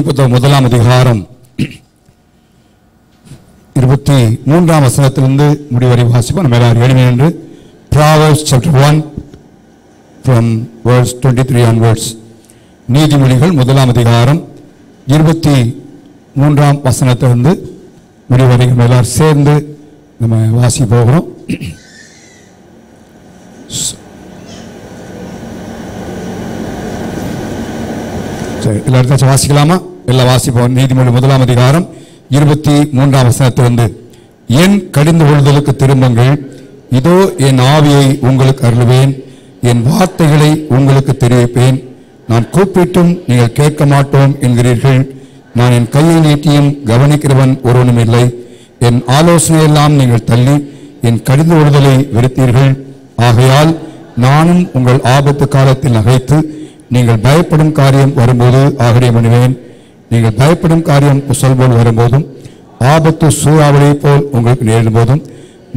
நீதிமொழிகள் புத்தகம் 1ஆம் அதிகாரம் 23ஆம் வசனத்திலிருந்து முடிவரை வாசிப்போம். நம்ம எல்லாரும் எழுதி நின்று Proverbs chapter 1 from verse 23 onwards. நீதிமொழிகள் 1ஆம் அதிகாரம் 23ஆம் வசனத்திலிருந்து முடிவரை நம்ம எல்லாரும் சேர்ந்து நம்ம வாசி போகிறோம். எல்லாரும் வாசிக்கலாமா? எல்லாம் வாசிப்போம். நீதிமொழி 1ஆம் அதிகாரம் 23ஆம் வசனத்திலிருந்து, என் கடிந்து கொள்ளுதலுக்கு திரும்புங்கள், இதோ என் ஆவியை உங்களுக்கு அருளுவேன், என் வார்த்தைகளை உங்களுக்கு தெரிவிப்பேன். நான் கூப்பிட்டும் நீங்கள் கேட்க மாட்டோம் என்கிறீர்கள். நான் என் கையை நீட்டியும் கவனிக்கிறவன் ஒருவனும் இல்லை. என் ஆலோசனையெல்லாம் நீங்கள் தள்ளி என் கடிந்து கொள்ளுதலை வெறுத்தீர்கள். ஆகையால் நானும் உங்கள் ஆபத்து காலத்தில் நகைத்து நீங்கள் பயப்படும் காரியம் வரும்போது ஆகடியம் பண்ணுவேன். நீங்கள் பயப்படும் காரியம் புசல் போல் வரும்போதும், ஆபத்து சூறாவளி போல் உங்களுக்கு நேரிடும் போதும்,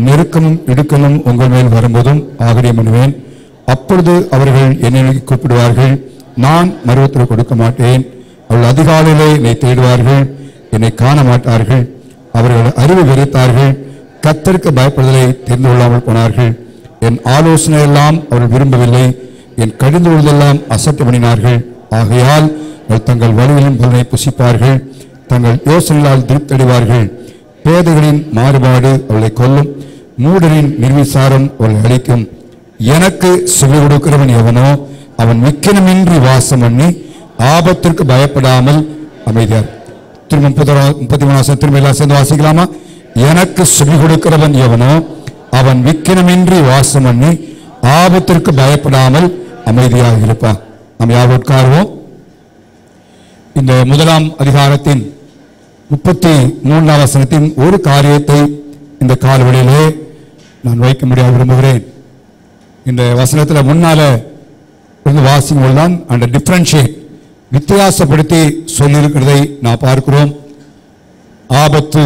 நெருக்கமும் இடுக்கமும் உங்கள் மேல் வரும்போதும் ஆகடியம் பண்ணுவேன். அப்பொழுது அவர்கள் என்னை நோக்கி கூப்பிடுவார்கள், நான் மறுபத்தில் கொடுக்க மாட்டேன். அவர்கள் அதிகாலையிலே என்னை தேடுவார்கள், என்னை காண மாட்டார்கள். அவர்கள் அறிவு வெறுத்தார்கள், கர்த்தருக்கு பயப்படுதலை தெரிந்து கொள்ளாமல் போனார்கள். என் ஆலோசனையெல்லாம் அவர்கள் விரும்பவில்லை, என் கடிந்து கொள்வதெல்லாம் அசட்டை பண்ணினார்கள். ஆகையால் அவர்கள் தங்கள் வழிகளின் பலனை புசிப்பார்கள், தங்கள் யோசனைகளால் திருப்தியடைவார்கள். பேதைகளின் மாறுபாடு அவளை கொல்லும், மூடரின் நிர்விசாரம் அவளை அழிக்கும். எனக்கு செவி கொடுக்கிறவன் எவனோ அவன் விக்கினமின்றி வாசம் பண்ணி ஆபத்திற்கு பயப்படாமல் அமைதியார். திரும்ப 33 திரும்ப எல்லாம் சேர்ந்து வாசிக்கலாமா? எனக்கு செவி கொடுக்கிறவன் எவனோ அவன் விக்கினமின்றி வாசம் பண்ணி ஆபத்திற்கு பயப்படாமல் அமைதியாக இருப்பான். நாம் யாரும் உட்காருவோம். இந்த 1ஆம் அதிகாரத்தின் 33ஆம் வசனத்தின் ஒரு காரியத்தை இந்த காலவெளியிலே நான் வைக்க முடியாது விரும்புகிறேன். இந்த வசனத்தில் முன்னால இருந்து வாசிக்கும் போதுதான் அந்த டிஃபரன்ஷியேட் வித்தியாசப்படுத்தி சொல்லியிருக்கிறதை நான் பார்க்கிறோம். ஆபத்து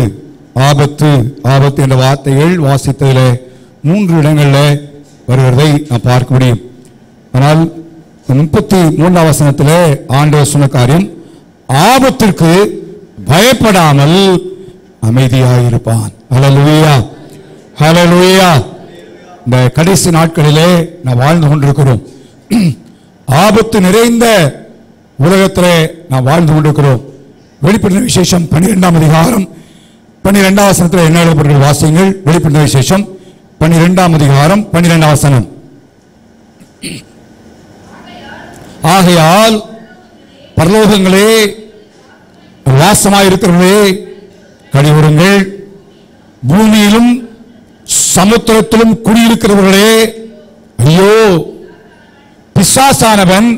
ஆபத்து ஆபத்து என்ற வார்த்தைகள் வாசித்ததில் 3 இடங்களில் வருகிறதை நான் பார்க்க முடியும். ஆனால் 33ஆம் வசனத்தில் ஆண்டவர் சொன்ன காரியம், ஆபத்திற்கு பயப்படாமல் அமைதியாக இருப்பான். ஹல்லேலூயா, ஹல்லேலூயா. இந்த கடைசி நாட்களிலே நாம் வாழ்ந்து கொண்டிருக்கிறோம். ஆபத்து நிறைந்த உலகத்திலே நாம் வாழ்ந்து கொண்டிருக்கிறோம். வெளிப்படுத்தின விசேஷம் 12ஆம் அதிகாரம் 12ஆம் வசனத்தில் என்ன எழுதப்பட்டிருக்கிறது வாசியுங்கள். வெளிப்படுத்தின விசேஷம் 12ஆம் அதிகாரம் 12ஆம் வசனம். ஆகையால் பரலோகங்களே, வாசமாயிருக்கிறவர்களே கடிவுறுங்கள், பூமியிலும் சமுத்திரத்திலும் குடியிருக்கிறவர்களே ஐயோ, பிசாசானவன்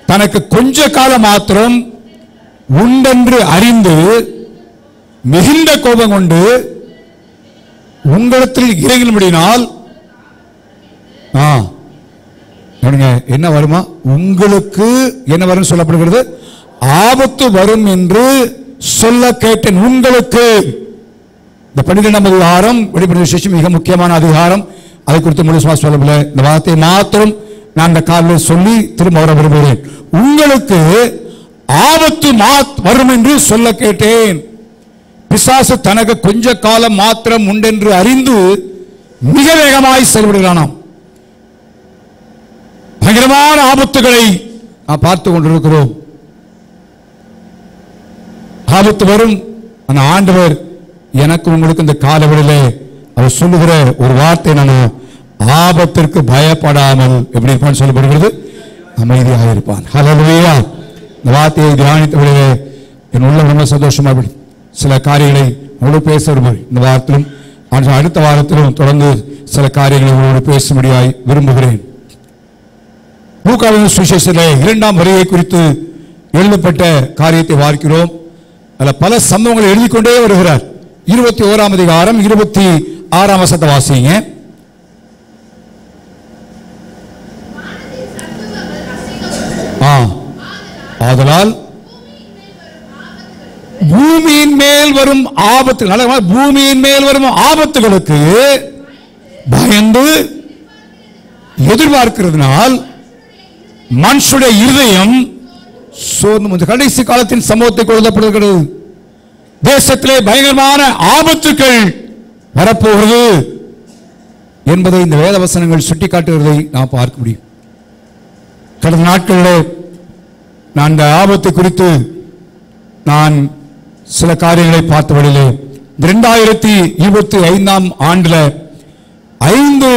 தனக்கு கொஞ்ச காலம் மாத்திரம் உண்டென்று அறிந்து மிகுந்த கோபம் கொண்டு உங்களிடத்தில் இறங்கினபடியினால் என்ன வருமா? உங்களுக்கு என்ன வரும் சொல்லப்படுகிறது? ஆபத்து வரும் என்று சொல்ல கேட்டேன். உங்களுக்கு இந்த 12ஆம் அதிகாரம் வெளிப்படுத்தின விசேஷம் மிக முக்கியமான அதிகாரம். அதை குறித்து முழுசுமா சொல்லவில்லை. இந்த வார்த்தையை மாத்திரம் நான் இந்த காலையில் சொல்லி திரும்ப வர விரும்புகிறேன். உங்களுக்கு ஆபத்து வரும் என்று சொல்ல கேட்டேன். பிசாசு தனக்கு கொஞ்ச காலம் மாத்திரம் உண்டென்று அறிந்து மிக வேகமாய் செயல்படுகிறானாம். பயங்கரமான ஆபத்துகளை நாம் பார்த்து கொண்டிருக்கிறோம். ஆபத்து வரும். அந்த ஆண்டவர் எனக்கு உங்களுக்கு இந்த காலவெளியிலே அவர் சொல்லுகிற ஒரு வார்த்தை, நான் ஆபத்திற்கு பயப்படாமல் எப்படி இருப்பான்னு சொல்லப்படுகிறது? அமைதியாக இருப்பான். ஹல்லேலூயா. இந்த வார்த்தையை தியானித்தவர்களே என் உள்ள ரொம்ப சந்தோஷமாக சில காரியங்களை உங்களோடு பேச விரும்புகிறேன். இந்த வாரத்திலும் அடுத்த வாரத்திலும் தொடர்ந்து சில காரியங்களை உங்களோடு பேசும்படியாய் விரும்புகிறேன். லூக்காவின் சுவிசேஷத்திலே 2ஆம் வருகை குறித்து எழுதப்பட்ட காரியத்தை பார்க்கிறோம். அதில் பல சம்பவங்களை எழுதிக்கொண்டே வருகிறார். 21ஆம் அதிகாரம் 26ஆம் வசனத்தை வாசிங்க. ஆதலால் பூமியின் மேல் வரும் ஆபத்து, பூமியின் மேல் வரும் ஆபத்துகளுக்கு பயந்து எதிர்பார்க்கிறதுனால் மனுஷுடைய இருதயம் சோர்ந்து கடைசி காலத்தின் சம்பவத்தை கொள்ளப்படுகிறது. தேசத்திலே பயங்கரமான ஆபத்துக்கள் வரப்போகிறது என்பதை இந்த வேத வசனங்கள் சுட்டிக்காட்டுகிறதை நாம் பார்க்க முடியும். கடந்த நாட்களில் நான் இந்த ஆபத்தை குறித்து நான் சில காரியங்களை பார்த்த வழியிலே 2025 ஆண்டுல 5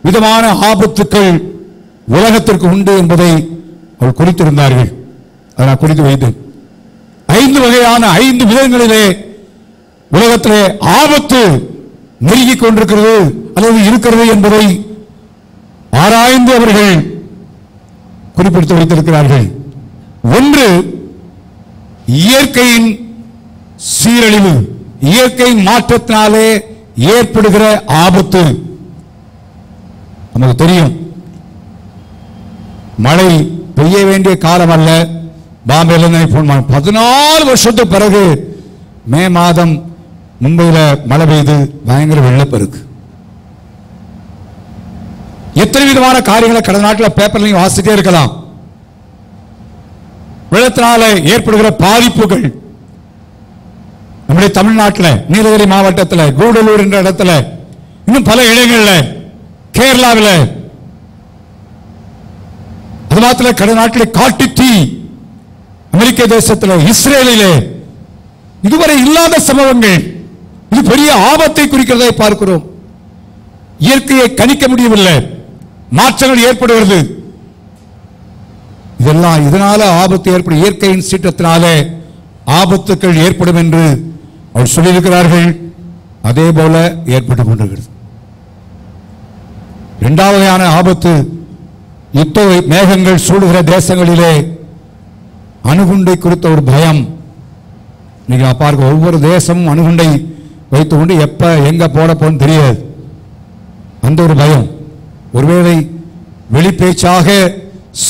விதமான ஆபத்துக்கள் உலகத்திற்கு உண்டு என்பதை அவர்கள் குறித்திருந்தார்கள். அதை நான் குறித்து வைத்தேன். 5 வகையான 5 விதங்களிலே உலகத்திலே ஆபத்து நெருங்கிக் கொண்டிருக்கிறது அல்லது இருக்கிறது என்பதை ஆராய்ந்து அவர்கள் குறிப்பிட்டு வைத்திருக்கிறார்கள். ஒன்று, இயற்கையின் சீரழிவு, இயற்கை மாற்றத்தினாலே ஏற்படுகிற ஆபத்து. நமக்கு தெரியும், மழை பெய்ய வேண்டிய காலம் அல்ல. பாம்பேல 14 வருஷத்துக்கு பிறகு மே மாதம் மும்பையில் மழை பெய்து பயங்கர வெள்ளப்பெருக்கு. எத்தனை விதமான காரியங்களை கடந்த நாட்டில் பேப்பர்லையும் வாசிட்டே இருக்கலாம். வெள்ளத்தினால ஏற்படுகிற பாதிப்புகள் நம்முடைய தமிழ்நாட்டில் நீலகிரி மாவட்டத்தில் கூடலூர் என்ற இடத்துல, இன்னும் பல இடங்களில், கேரளாவில், அது மாத்திர கடந்த நாட்டில் காட்டுத்தீ, அமெரிக்க தேசத்தில், இஸ்ரேலிலே இதுவரை இல்லாத சம்பவங்கள். இது பெரிய ஆபத்தை குறிக்கிறதை பார்க்கிறோம். இயற்கையை கணிக்க முடியவில்லை, மாற்றங்கள் ஏற்படுகிறது. இதெல்லாம் இதனால ஆபத்து ஏற்படும், இயற்கையின் சீற்றத்தினாலே ஆபத்துக்கள் ஏற்படும் என்று அவர் சொல்லியிருக்கிறார்கள். அதே போல ஏற்பட்டுக் கொண்டிருக்கிறது. இரண்டாவது வகையான ஆபத்து, யுத்த மேகங்கள் சூடுகிற தேசங்களிலே அணுகுண்டை குறித்த ஒரு பயம். நீங்க பார்க்க ஒவ்வொரு தேசமும் அணுகுண்டை வைத்துக் கொண்டு எப்ப எங்க போட போன்னு தெரியாது. அந்த ஒரு பயம். ஒருவேளை வெளிப்பேச்சாக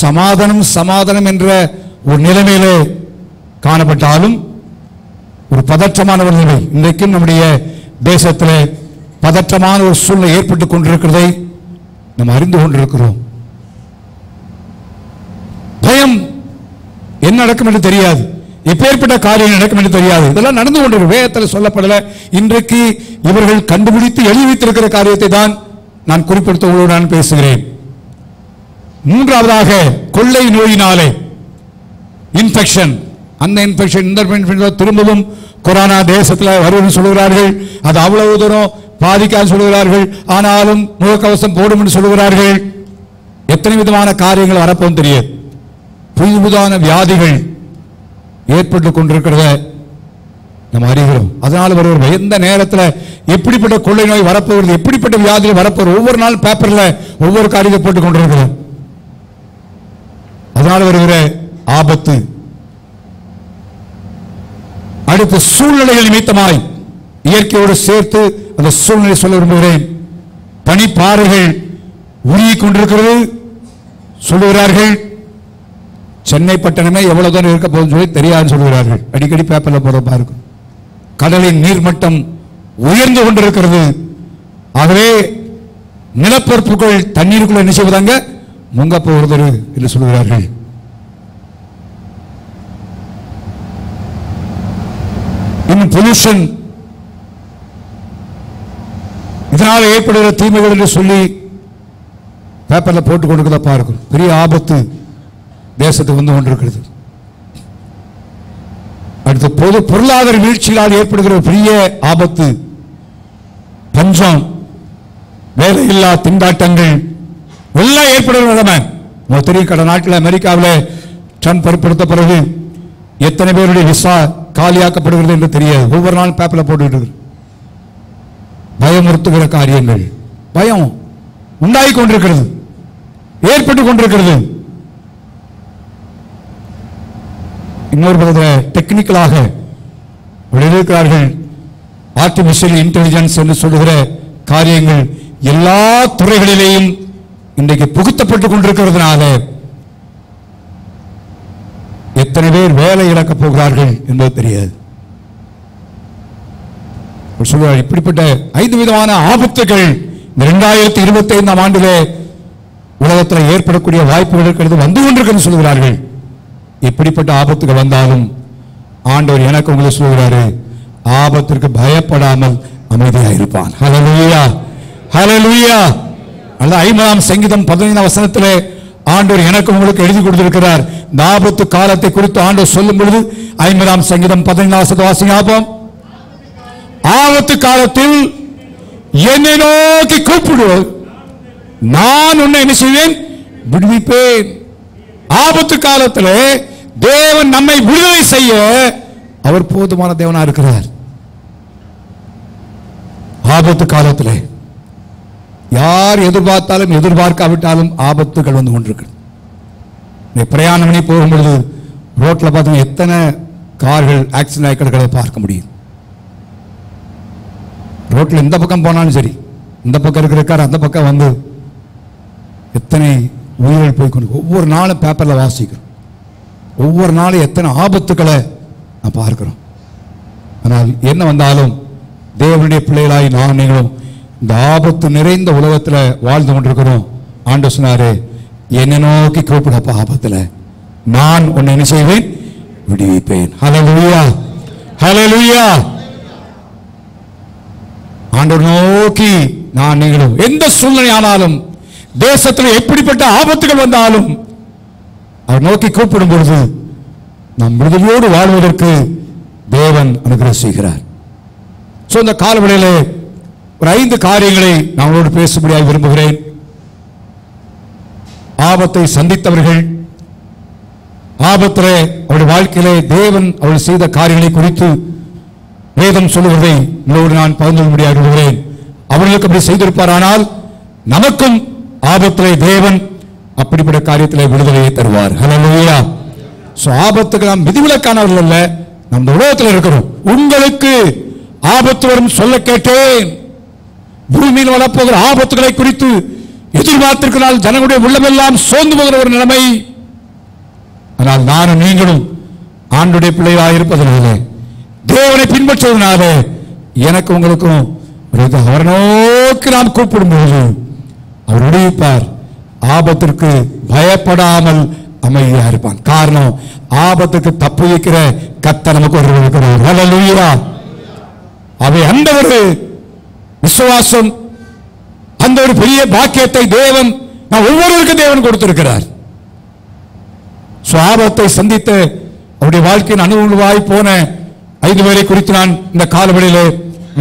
சமாதானம் சமாதானம் என்ற ஒரு நிலைமையிலே காணப்பட்டாலும் ஒரு பதற்றமான ஒரு நிலை. இன்றைக்கும் நம்முடைய தேசத்தில் பதற்றமான ஒரு சூழ்நிலை ஏற்பட்டுக் கொண்டிருக்கிறதை நாம் அறிந்து கொண்டிருக்கிறோம். பயம் என்ன நடக்கும் என்று தெரியாது, எப்பேற்பட்ட காரியம் நடக்கும் என்று தெரியாது. இதெல்லாம் நடந்து கொண்டிருக்கிற வேதத்தில் சொல்லப்படல. இன்றைக்கு இவர்கள் கண்டுபிடித்து எழுதி வைத்திருக்கிற காரியத்தை தான் நான் குறிப்பிடுத்த நான் பேசுகிறேன். மூன்றாவதாக, கொள்ளை நோயினாலே இன்ஃபெக்ஷன். அந்த இன்ஃபெக்ஷன் திரும்பவும் கொரோனா தேசத்தில் வருவது சொல்லுகிறார்கள். அது அவ்வளவு தூரம் பாதிக்காது சொல்லுகிறார்கள். ஆனாலும் முகக்கவசம் போடும் என்று சொல்லுகிறார்கள். எத்தனை விதமான காரியங்கள் வரப்போம் தெரியாது. புது புதான வியாதிகள் ஏற்பட்டுக் கொண்டிருக்கிறத நம்ம அறிகிறோம். அதனால் வருகிற எந்த நேரத்தில் எப்படிப்பட்ட கொள்ளை நோய் வரப்போகிறது, எப்படிப்பட்ட வியாதிகள் வரப்போகிறது, ஒவ்வொரு நாள் பேப்பர்ல ஒவ்வொரு காரியத்தை போட்டுக் கொண்டிருக்கிறோம். அதனால் வருகிற ஆபத்து. அடுத்த சூழ்நிலைகள் நிமித்தமாய் இயற்கையோடு சேர்த்து அந்த சூழ்நிலை சொல்ல விரும்புகிறேன். பனிப்பாறைகள் உருகிக் கொண்டிருக்கிறது சொல்லுகிறார்கள். சென்னை பட்டணமே எவ்வளவு தூரம் இருக்க போகுதுன்னு சொல்லி தெரியாது சொல்கிறார்கள். அடிக்கடி பேப்பர்ல போற பாருங்க. கடலின் நீர்மட்டம் உயர்ந்து கொண்டிருக்கிறது. ஆகவே நிலப்பரப்புகள் தண்ணீருக்குள்ள என்ன செய்வதாங்க முங்க போகிறது என்று சொல்கிறார்கள். இன்னும் பொல்யூஷன், இதனால் ஏற்படுகிற தீமைகள் என்று சொல்லி பேப்பர்ல போட்டுக் கொடுக்கிறத பார்க்கும். பெரிய ஆபத்து தேசத்துக்கு வந்து கொண்டிருக்கிறது. அடுத்த பொருளாதார வீழ்ச்சியால் ஏற்படுகிற பெரிய ஆபத்து, பஞ்சம், வேலையில்லா திண்டாட்டங்கள் எல்லாம் ஏற்படுகிற உங்களுக்கு தெரியும். கடந்த நாட்டில் அமெரிக்காவில் ட்ரம்ப் பொறுப்படுத்த பிறகு எத்தனை பேருடைய விசா காலியாக்கப்படுகிறது என்று தெரியாது. ஒவ்வொரு நாளும் பேப்பர்ல போட்டுக்கிட்டு இருக்கு. பயமுறுத்துகிற காரியங்கள், பயம் உண்டாகி கொண்டிருக்கிறது, ஏற்பட்டுக் கொண்டிருக்கிறது. இன்னொரு பக்கத்தில் டெக்னிக்கலாக இருக்கிறார்கள். ஆர்டிபிஷியல் இன்டெலிஜென்ஸ் என்று சொல்லுகிற காரியங்கள் எல்லா துறைகளிலேயும் இன்றைக்கு புகுத்தப்பட்டுக் கொண்டிருக்கிறதுனால எத்தனை பேர் வேலை இழக்கப் போகிறார்கள் என்பது தெரியாது. சொல்லுவார், இப்படிப்பட்ட 5 விதமான ஆபத்துகள் இந்த 2025 ஆண்டிலே உலகத்தில் ஏற்படக்கூடிய வாய்ப்புகள் இருக்கிறது, வந்து கொண்டிருக்கிறது சொல்கிறார்கள். எப்படிப்பட்ட ஆபத்துகள் வந்தாலும் ஆண்டவர் எனக்கு உங்களை சொல்கிறாரு, ஆபத்திற்கு பயப்படாமல் அமைதியாக இருப்பான். ஹல்லேலூயா, ஹல்லேலூயா. அல்ல 50ஆம் சங்கீதம் 15ஆம் வசனத்திலே ஆண்டவர் எனக்கு உங்களுக்கு எழுதி கொடுத்திருக்கிறார். இந்த ஆபத்து காலத்தை குறித்து ஆண்டவர் சொல்லும் பொழுது 50ஆம் சங்கீதம் 15ஆம் வசனத்தை வாசிங்க. ஆபத்து காலத்தில் என்னை நோக்கி கூப்பிடு, நான் உன்னை என்ன செய்வேன், விடுவிப்பேன். ஆபத்து காலத்தில் தேவன் நம்மை விடுதலை செய்ய அவர் போதுமான தேவனா இருக்கிறார். ஆபத்து காலத்தில் யார் எதிர்பார்த்தாலும் எதிர்பார்க்காவிட்டாலும் ஆபத்துகள் வந்து கொண்டிருக்கு. பிரயாணம் பண்ணி போகும்பொழுது ரோட்ல பார்த்தீங்கன்னா எத்தனை கார்கள் ஆக்சிடென்ட் ஆகி கிடக்கிறத பார்க்க முடியும். ரோட்ல இந்த பக்கம் போனாலும் சரி, இந்த பக்கம் இருக்கிற கார் அந்த பக்கம் வந்து எத்தனை உயிர்கள் போய் கொண்டு, ஒவ்வொரு நாளும் பேப்பர்ல வாசிக்கிறோம், ஒவ்வொரு நாளும் எத்தனை ஆபத்துக்களை நான் பார்க்கிறோம். ஆனால் என்ன வந்தாலும் தேவனுடைய பிள்ளைகளாய் நான் நீங்களும் இந்த ஆபத்து நிறைந்த உலகத்தில் வாழ்ந்து கொண்டிருக்கிறோம். ஆண்டவர் சொன்னாரு, என்னை நோக்கி கூப்பிடப்பா, ஆபத்துல நான் உன்னை என்ன செய்வேன், விடுவிப்பேன். ஹல்லேலூயா, ஹல்லேலூயா. ஆண்டவர் நோக்கி நான் நீங்களும் எந்த சூழ்நிலை ஆனாலும், தேசத்தில் எப்படிப்பட்ட ஆபத்துகள் வந்தாலும் அவர் நோக்கி கூப்பிடும் பொழுது நாம் விடுதலையோடு வாழ்வதற்கு தேவன் அனுகிரகம் செய்கிறார். இந்த காலவெளியிலே ஒரு 5 காரியங்களை நான் உங்களோடு பேசும்படியாக விரும்புகிறேன். ஆபத்தை சந்தித்தவர்கள், ஆபத்திலே அவருடைய வாழ்க்கையிலே தேவன் அவர்கள் செய்த காரியங்களை குறித்து வேதம் சொல்லுவதை உங்களோடு நான் பகிர்ந்து கொள்ளும்படியாக விரும்புகிறேன். அவர்களுக்கு அப்படி செய்திருப்பாரானால் நமக்கும் ஆபத்திலே தேவன் அப்படிப்பட்ட காரியத்திலே விடுதலையை தருவார். ஹல்லேலூயா. ஆபத்துக்கு நாம் விதிவிலக்கானவர்கள் அல்ல, நம்ம உலகத்தில் இருக்கிறோம். உங்களுக்கு ஆபத்து வரும் சொல்ல கேட்டேன். பூமியில் வரப்போகிற ஆபத்துகளை குறித்து எதிர்பார்த்திருக்கிறால் ஜனங்களுடைய உள்ளமெல்லாம் சோர்ந்து போகிற ஒரு நிலைமை. ஆனால் நானும் நீங்களும் ஆண்டுடைய பிள்ளைகளாக இருப்பதனால, தேவனை பின்பற்றுவதனால எனக்கு உங்களுக்கும் அவரை நோக்கி நாம் கூப்பிடும் போது அவர் விடுவிப்பார். ஆபத்திற்கு பயப்படாமல் அமைதியாக இருப்பான். காரணம், ஆபத்துக்கு தப்பு வைக்கிற கர்த்தர் நமக்கு ஒரு இருக்கிறார். ஹல்லேலூயா. அவை அந்த ஒரு விசுவாசம், அந்த ஒரு பெரிய பாக்கியத்தை தேவன் நான் ஒவ்வொருவருக்கும் தேவன் கொடுத்திருக்கிறார். ஆபத்தை சந்தித்த அவருடைய வாழ்க்கையின் அனுபவமாய் போன 5 பேரை குறித்து நான் இந்த காலவெளியிலே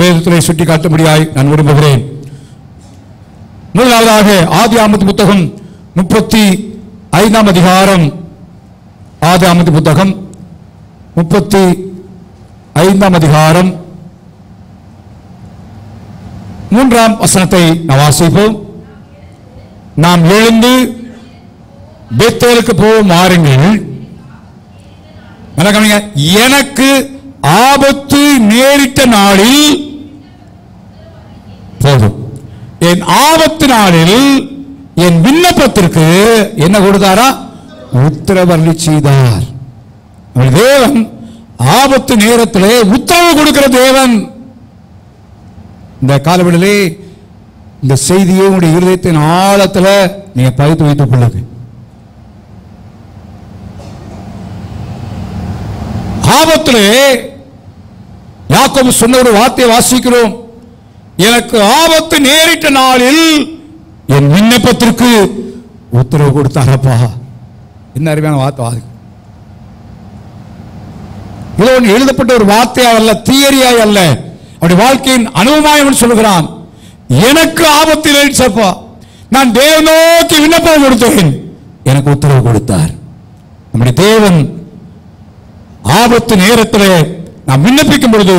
வேதத்திலே சுட்டி காட்டும்படியாய் நான் விரும்புகிறேன். முதலாவதாக ஆதியாகமத்தின் புத்தகம் 35ஆம் அதிகாரம். ஆதியாகமத்தின் புத்தகம் 35ஆம் அதிகாரம் 3ஆம் வசனத்தை நாம் வாசிப்போம். நாம் எழுந்து பெத்தேலுக்கு போவோம் வாருங்கள். எனக்கு ஆபத்து நேரிட்ட நாளில் போதும், என் ஆபத்து நாளில் என் விண்ணப்பத்திற்கு என்ன கொடுத்தாரா, உத்தரவு செய்தார். தேவன் ஆபத்து நேரத்திலே உத்தரவு கொடுக்கிற தேவன். இந்த காலவெளியிலே இந்த செய்தியை உங்களுடைய இருதயத்தின் ஆழத்தில் நீங்க பதித்து வைத்துக் கொள்ளுங்க. ஆபத்திலே யாக்கோபு சொன்ன ஒரு வார்த்தையை வாசிக்கிறோம். எனக்கு ஆபத்து நேரிட்ட நாளில் என் விண்ணப்பத்திற்கு உத்தரவு கொடுத்தாரப்பா. என்ன அருமையான வார்த்தை! இது எழுதப்பட்ட ஒரு வார்த்தையா அல்ல, தியரியாய் அல்ல, அவருடைய வாழ்க்கையின் அனுபவமாய் சொல்லுகிறான். எனக்கு ஆபத்து நேரிட்டப்பா, நான் தேவனை நோக்கி விண்ணப்பம் கொடுத்தேன், எனக்கு உத்தரவு கொடுத்தார். நம்முடைய தேவன் ஆபத்து நேரத்தில் நாம் விண்ணப்பிக்கும் பொழுது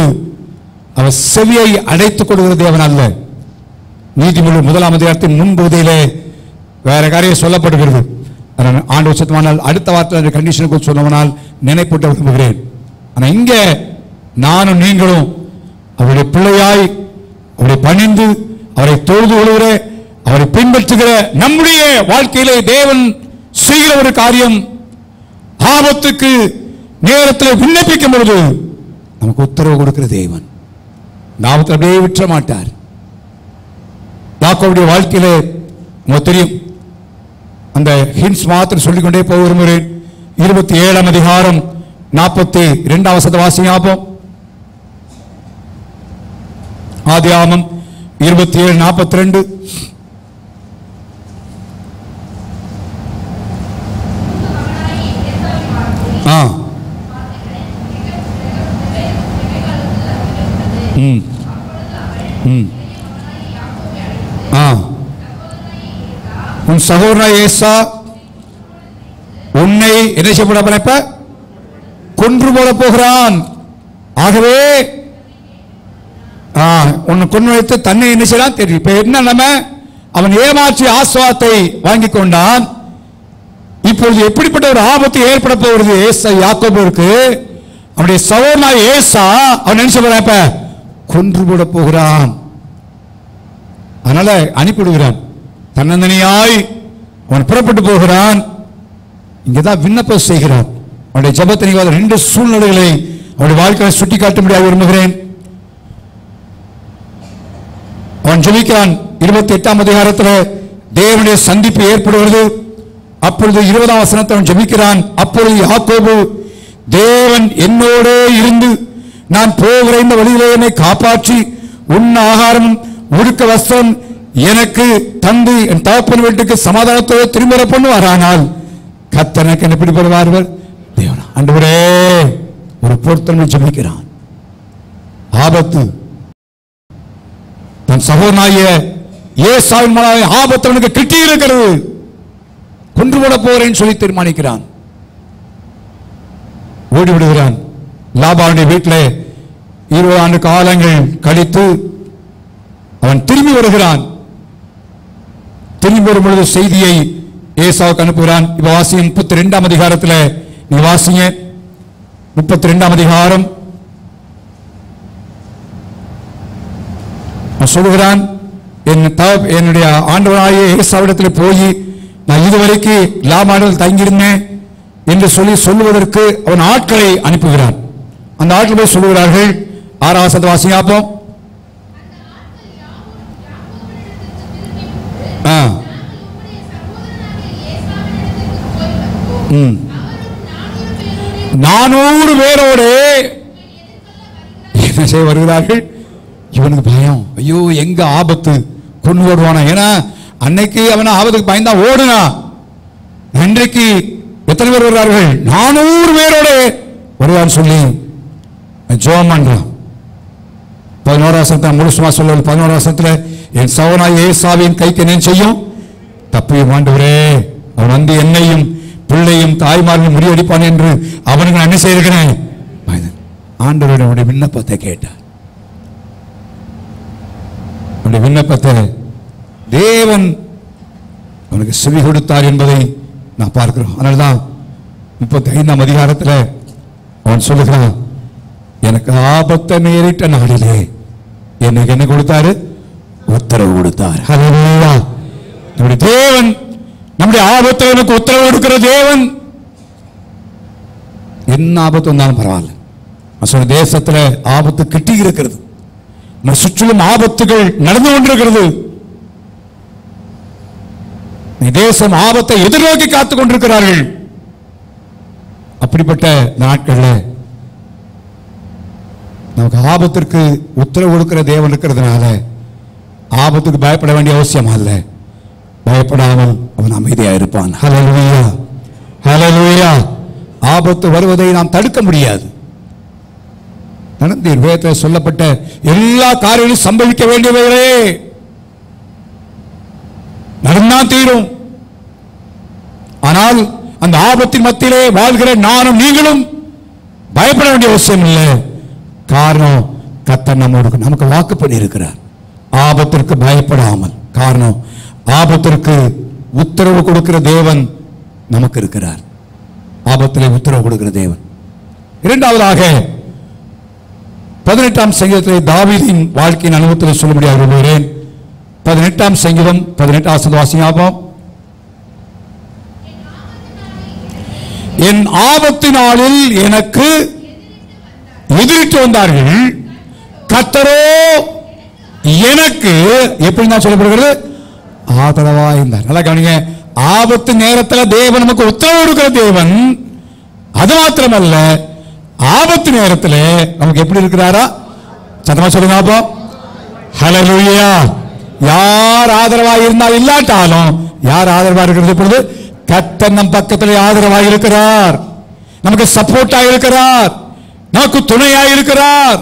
அவர் செவியை அடைத்துக் கொடுக்கிற தேவன் அல்ல. நீதிமொழிகள் 1ஆம் அதிகாரத்தின் முன்பகுதியிலே வேற காரியம் சொல்லப்படுகிறது. ஆண்டவர் சித்தமானால் அடுத்த வார்த்தை கண்டிஷனுக்கு சொன்னவனால் நினைப்பூட்ட விரும்புகிறேன். ஆனா இங்க நானும் நீங்களும் அவருடைய பிள்ளையாய் அவரை பணிந்து அவரை தொழுது கொள்கிற அவரை பின்பற்றுகிற நம்முடைய வாழ்க்கையிலே தேவன் செய்கிற ஒரு காரியம், ஆபத்துக்கு நேரத்தில் விண்ணப்பிக்கும் பொழுது நமக்கு உத்தரவு கொடுக்கிற தேவன். ஆபத்தை அப்படியே விற்ற மாட்டார். யாக்கோபுடைய வாழ்க்கையிலே உங்களுக்கு தெரியும், அந்த ஹின்ஸ் மாத்திரம் சொல்லிக்கொண்டே போக விரும்புகிறேன். 27 அதிகாரம் 42 வசனத்தை வாசிப்போம். ஆதியாகமம் 27:42. உன் சகோதரனாகிய ஏசா உன்னை என்ன செய்யப்பட கொன்று போட போகிறான். ஆகவே உன்னை கொண்டு வைத்து தன்னை என்ன செய்யலாம் தெரியும். இப்ப என்ன, அவன் ஏமாற்றி ஆசுவாத்தை வாங்கி கொண்டான். இப்பொழுது எப்படிப்பட்ட ஒரு ஆபத்து ஏற்பட போகிறது ஏசா யாக்கோபுக்கு. அவனுடைய சகோதரனாகிய ஏசா அவன் என்ன செய்ய கொன்று போட போகிறான். அதனால அனுப்பிவிடுகிறான். தன்னந்தனியாய் அவன் புறப்பட்டு போகிறான். இங்கதான் விண்ணப்பம் செய்கிறான். அவனுடைய ஜெபத்தை 2 சூழ்நிலைகளை அவனுடைய வாழ்க்கையை சுட்டி காட்டும்படியாக விரும்புகிறேன். அவன் ஜெபிக்கிறான். 28 அதிகாரத்தில் தேவனுடைய சந்திப்பு ஏற்படுகிறது. அப்பொழுது 20 வசனத்தை அவன் ஜெபிக்கிறான். அப்பொழுது யாக்கோபு, தேவன் என்னோடே இருந்து நான் போகிற இந்த வழியிலே என்னை காப்பாற்றி உண்ண ஆகாரம் உடுக்க வஸ்திரம் எனக்கு தந்து என் தகப்பன் வீட்டுக்கு சமாதானத்தோடு திரும்ப பண்ணுவார். ஆனால் கர்த்தர் எனக்கு என்ன பிடிப்படுவார்கள் தேவனா. ஆண்டவரே, ஒரு பொருத்தனை ஜெபிக்கிறான். ஆபத்து தன் சகோதரனாகிய ஏசாவின் மகனாகிய ஆபத்து அவனுக்கு கிட்டி இருக்கிறது. கொன்று போட போறேன்னு சொல்லி தீர்மானிக்கிறான். ஓடிவிடுகிறான். லாபானுடைய வீட்டில் 20 ஆண்டு காலங்கள் கழித்து அவன் திரும்பி வருகிறான். திரும்பி வரும் பொழுது செய்தியை ஏசாவுக்கு அனுப்புகிறான். இப்ப வாசிங்க 32 அதிகாரத்தில் நீ வாசிங்க. 32 அதிகாரம் சொல்லுகிறான், என்னுடைய ஆண்டவனாகிய ஏசாவிடத்தில் போய் நான் இதுவரைக்கும் லாபானில் தங்கியிருந்தேன் என்று சொல்லுவதற்கு அவன் ஆட்களை அனுப்புகிறான். அந்த ஆட்கள் போய் சொல்லுகிறார்கள். 6 வசனத்தை வாசிங்க அப்போம். ம் 400 பேரோடு என்ன செய்ய வருகிறார்கள். இவனுக்கு பயம். ஐயோ, எங்க ஆபத்து, கொண்டு ஓடுவானா. ஏன்னா அன்னைக்கு அவன் ஆபத்துக்கு பயந்தா ஓடுனா. இன்றைக்கு எத்தனை பேர் வருவார்கள்? 400 பேரோடு வருவான்னு சொல்லி ஜெபம் பண்றான். 11 வசனத்தை முழுசுமா சொல்ல. 11 வசனத்துல என் சகோதரனாகிய ஏசாவின் கைக்கு என்ன செய்யும்? தப்பியும் ஆண்டவரே, அவன் வந்து என்னையும் பிள்ளையும் தாய்மாரையும் முறியடிப்பான் என்று அவனுக்கு நான் என்ன செய்திருக்கிறேன். ஆண்டவருடைய விண்ணப்பத்தை கேட்டார். அவனுடைய விண்ணப்பத்தை தேவன் அவனுக்கு செவி கொடுத்தார் என்பதை நான் பார்க்கிறோம். அதனால்தான் 35 அதிகாரத்தில் அவன் சொல்லுகிறான், எனக்கு ஆபத்தை நேரிட்ட நாளிலே எனக்கு என்ன கொடுத்தாரு? உத்தரவு கொடுத்தார். ஹல்லேலூயா. நம்முடைய தேவன் நம்முடைய ஆபத்தை எனக்கு உத்தரவு கொடுக்கிற தேவன். என்ன ஆபத்து வந்தாலும் பரவாயில்ல. தேசத்தில் ஆபத்து கிட்டி இருக்கிறது. சுற்றிலும் ஆபத்துகள் நடந்து கொண்டிருக்கிறது. தேசம் ஆபத்தை எதிர்நோக்கி காத்துக் கொண்டிருக்கிறார்கள். அப்படிப்பட்ட நாட்களில் நமக்கு ஆபத்திற்கு உத்தரவு கொடுக்கிற தேவன் இருக்கிறதுனால ஆபத்துக்கு பயப்பட வேண்டிய அவசியம் அல்ல. பயப்படாமல் அவன் அமைதியாக இருப்பான். ஹல்லேலூயா, ஹல்லேலூயா. ஆபத்து வருவதை நாம் தடுக்க முடியாது. வேதத்தில் சொல்லப்பட்ட எல்லா காரியங்களும் சம்பவிக்க வேண்டியவைகளே நடந்தான் தீரும். ஆனால் அந்த ஆபத்தின் மத்தியிலே வாழ்கிற நானும் நீங்களும் பயப்பட வேண்டிய அவசியம் இல்லை. காரணம், கர்த்தர் நமக்கு வாக்கு பண்ணி இருக்கிறார், ஆபத்திற்கு பயப்படாமல். காரணம், ஆபத்திற்கு உத்தரவு கொடுக்கிற தேவன் நமக்கு இருக்கிறார். ஆபத்திலே உத்தரவு கொடுக்கிற தேவன். இரண்டாவதாக 18ஆம் சங்கீதத்தில் தாவீதின் வாழ்க்கையின் அனுபவத்தில் சொல்ல முடியாது விரும்புகிறேன். 18ஆம் சங்கீதம் 18ஆம் வசனம் வாசிப்போம். என் ஆபத்து நாளில் எனக்கு எதிரிட்டு வந்தார்கள், கர்த்தரோ எனக்கு எப்படி தான் சொல்லப்படுகிறது? ஆதரவா இருந்தார். நல்லா கவனிங்க. ஆபத்து நேரத்தில் தேவன் நமக்கு உத்தரவு கொடுக்கிற தேவன். அது மாத்திரமல்ல, ஆபத்து நேரத்தில் நமக்கு எப்படி இருக்கிறாரா? சத்தமா சொல்லுங்க அப்போ. ஹல்லேலூயா. யார் ஆதரவாக இருந்தால் இல்லாட்டாலும் யார் ஆதரவாக இருக்கிறது? இப்பொழுது கர்த்தர் நம் பக்கத்தில் ஆதரவாக இருக்கிறார், நமக்கு சப்போர்ட்டாக இருக்கிறார், நமக்கு துணையாக இருக்கிறார்.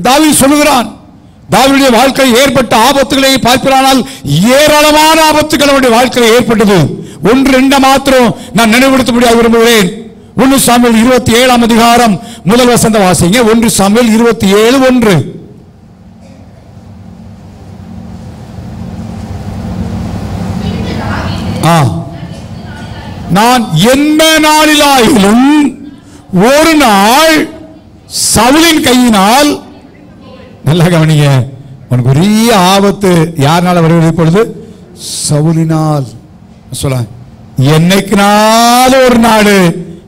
தாவீது சொல்லுகிறான். தாவீதுடைய வாழ்க்கையில் ஏற்பட்ட ஆபத்துகளை பார்க்கிறானால் ஏராளமான ஆபத்துகள் அவருடைய வாழ்க்கையில் ஏற்பட்டது. ஒன்று ரெண்டு மாத்திரம் நான் நினைவுபடுத்த விரும்புகிறேன். 1 சாமுவேல் 27 அதிகாரம் முதல் வசந்த வாசிங்க. 1 சாமுவேல் 27:1. நான் எந்த நாளிலாயிலும் ஒரு நாள் சவுலின் கையினால், நல்லா கவனிங்க, உனக்கு பெரிய ஆபத்து யாருனால வருகிறது? இப்பொழுது சவுலினால். சொல்ல, என்னைக்குனால ஒரு நாடு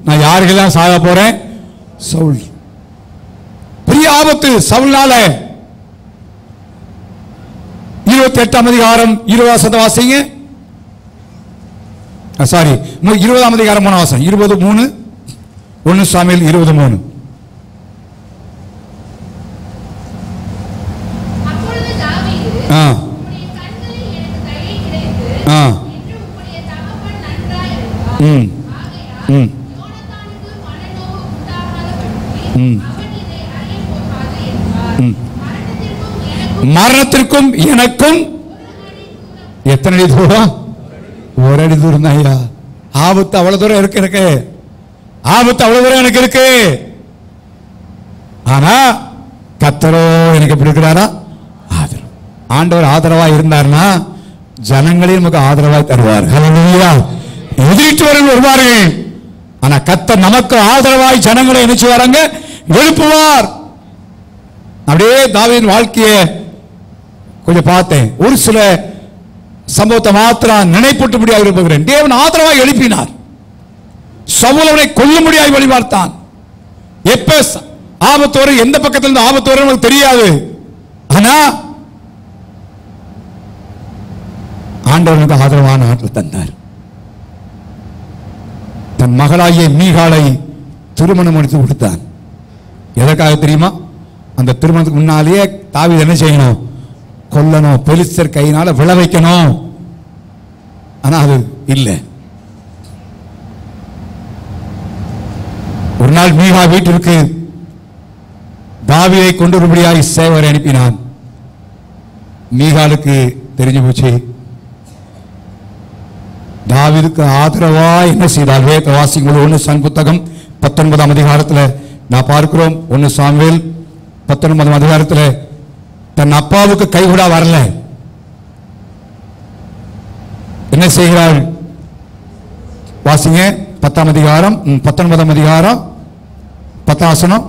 நான் யாருக்கெல்லாம் சாக போறேன்? சவுல். பெரிய ஆபத்து சவுல்னால. 28 அதிகாரம் 20 வாசிங்க. சாரி, 20 அதிகாரம் 3 வாசம். 20:3. 1 சாமுவேல் 20:3. மரணத்திற்கும் எனக்கும் எத்தனை அடி தூரம்? ஒரு அடி தூரம் தான் ஐயா. ஆபத்து அவ்வளவு தூரம் இருக்கு எனக்கு, ஆபத்து அவ்வளவு தூரம் எனக்கு இருக்கு. ஆனா கர்த்தரோ எனக்கு எப்படி இருக்கிறாரா? ஆதரவு. ஆண்டவர் ஆதரவா இருந்தார்னா ஜனங்களே நமக்கு ஆதரவாய் தருவார். ஹல்லேலூயா. எதிரிட்டவர்கள் வருவார்கள், ஆனா கர்த்தர் நமக்கு ஆதரவாய் ஜனங்களை நினைச்சு வராங்க, எழுப்புவார். அப்படியே தாவீதின் வாழ்க்கையை கொஞ்சம் பார்த்தேன். ஒரு சில சம்பவத்தை மாத்திரம் நினைப்பூட்ட முடியாது விரும்புகிறேன். தேவன் ஆதரவாய் எழுப்பினார். சவுல் அவனை கொல்ல முடியாது வழி பார்த்தான். எப்ப ஆபத்து வரும், எந்த பக்கத்தில் இருந்து ஆபத்து வரும் நமக்கு தெரியாது. ஆனா ஆண்டவனுக்கு ஆதரவான ஆற்றல் தந்தார். தன் மகளாகிய மீகாலை திருமணம் முடித்து கொடுத்தான். எதற்காக தெரியுமா? அந்த திருமணத்துக்கு முன்னாலேயே தாவீது என்ன செய்யணும்? கொல்லணும், பெலிஸ்தர் கையினால விழ வைக்கணும். ஆனா அது இல்லை. ஒரு நாள் மீகா வீட்டிற்கு தாவீதை கொண்டு வரும்படியாய் சேவரை அனுப்பினான். மீகாலுக்கு தெரிஞ்சு போச்சு. தாவீதுக்கு ஆதரவா என்ன செய்தால்? வேத வாசிக்கும்போது 1 சாமுவேல் புத்தகம் 19 அதிகாரத்தில் நான் பார்க்கிறோம். 1 சாமுவேல் 19 அதிகாரத்தில் தன் அப்பாவுக்கு கைகூடா வரல. என்ன செய்கிறாள்? வாசிங்க. 10 அதிகாரம் 19 அதிகாரம் 10 வசனம்.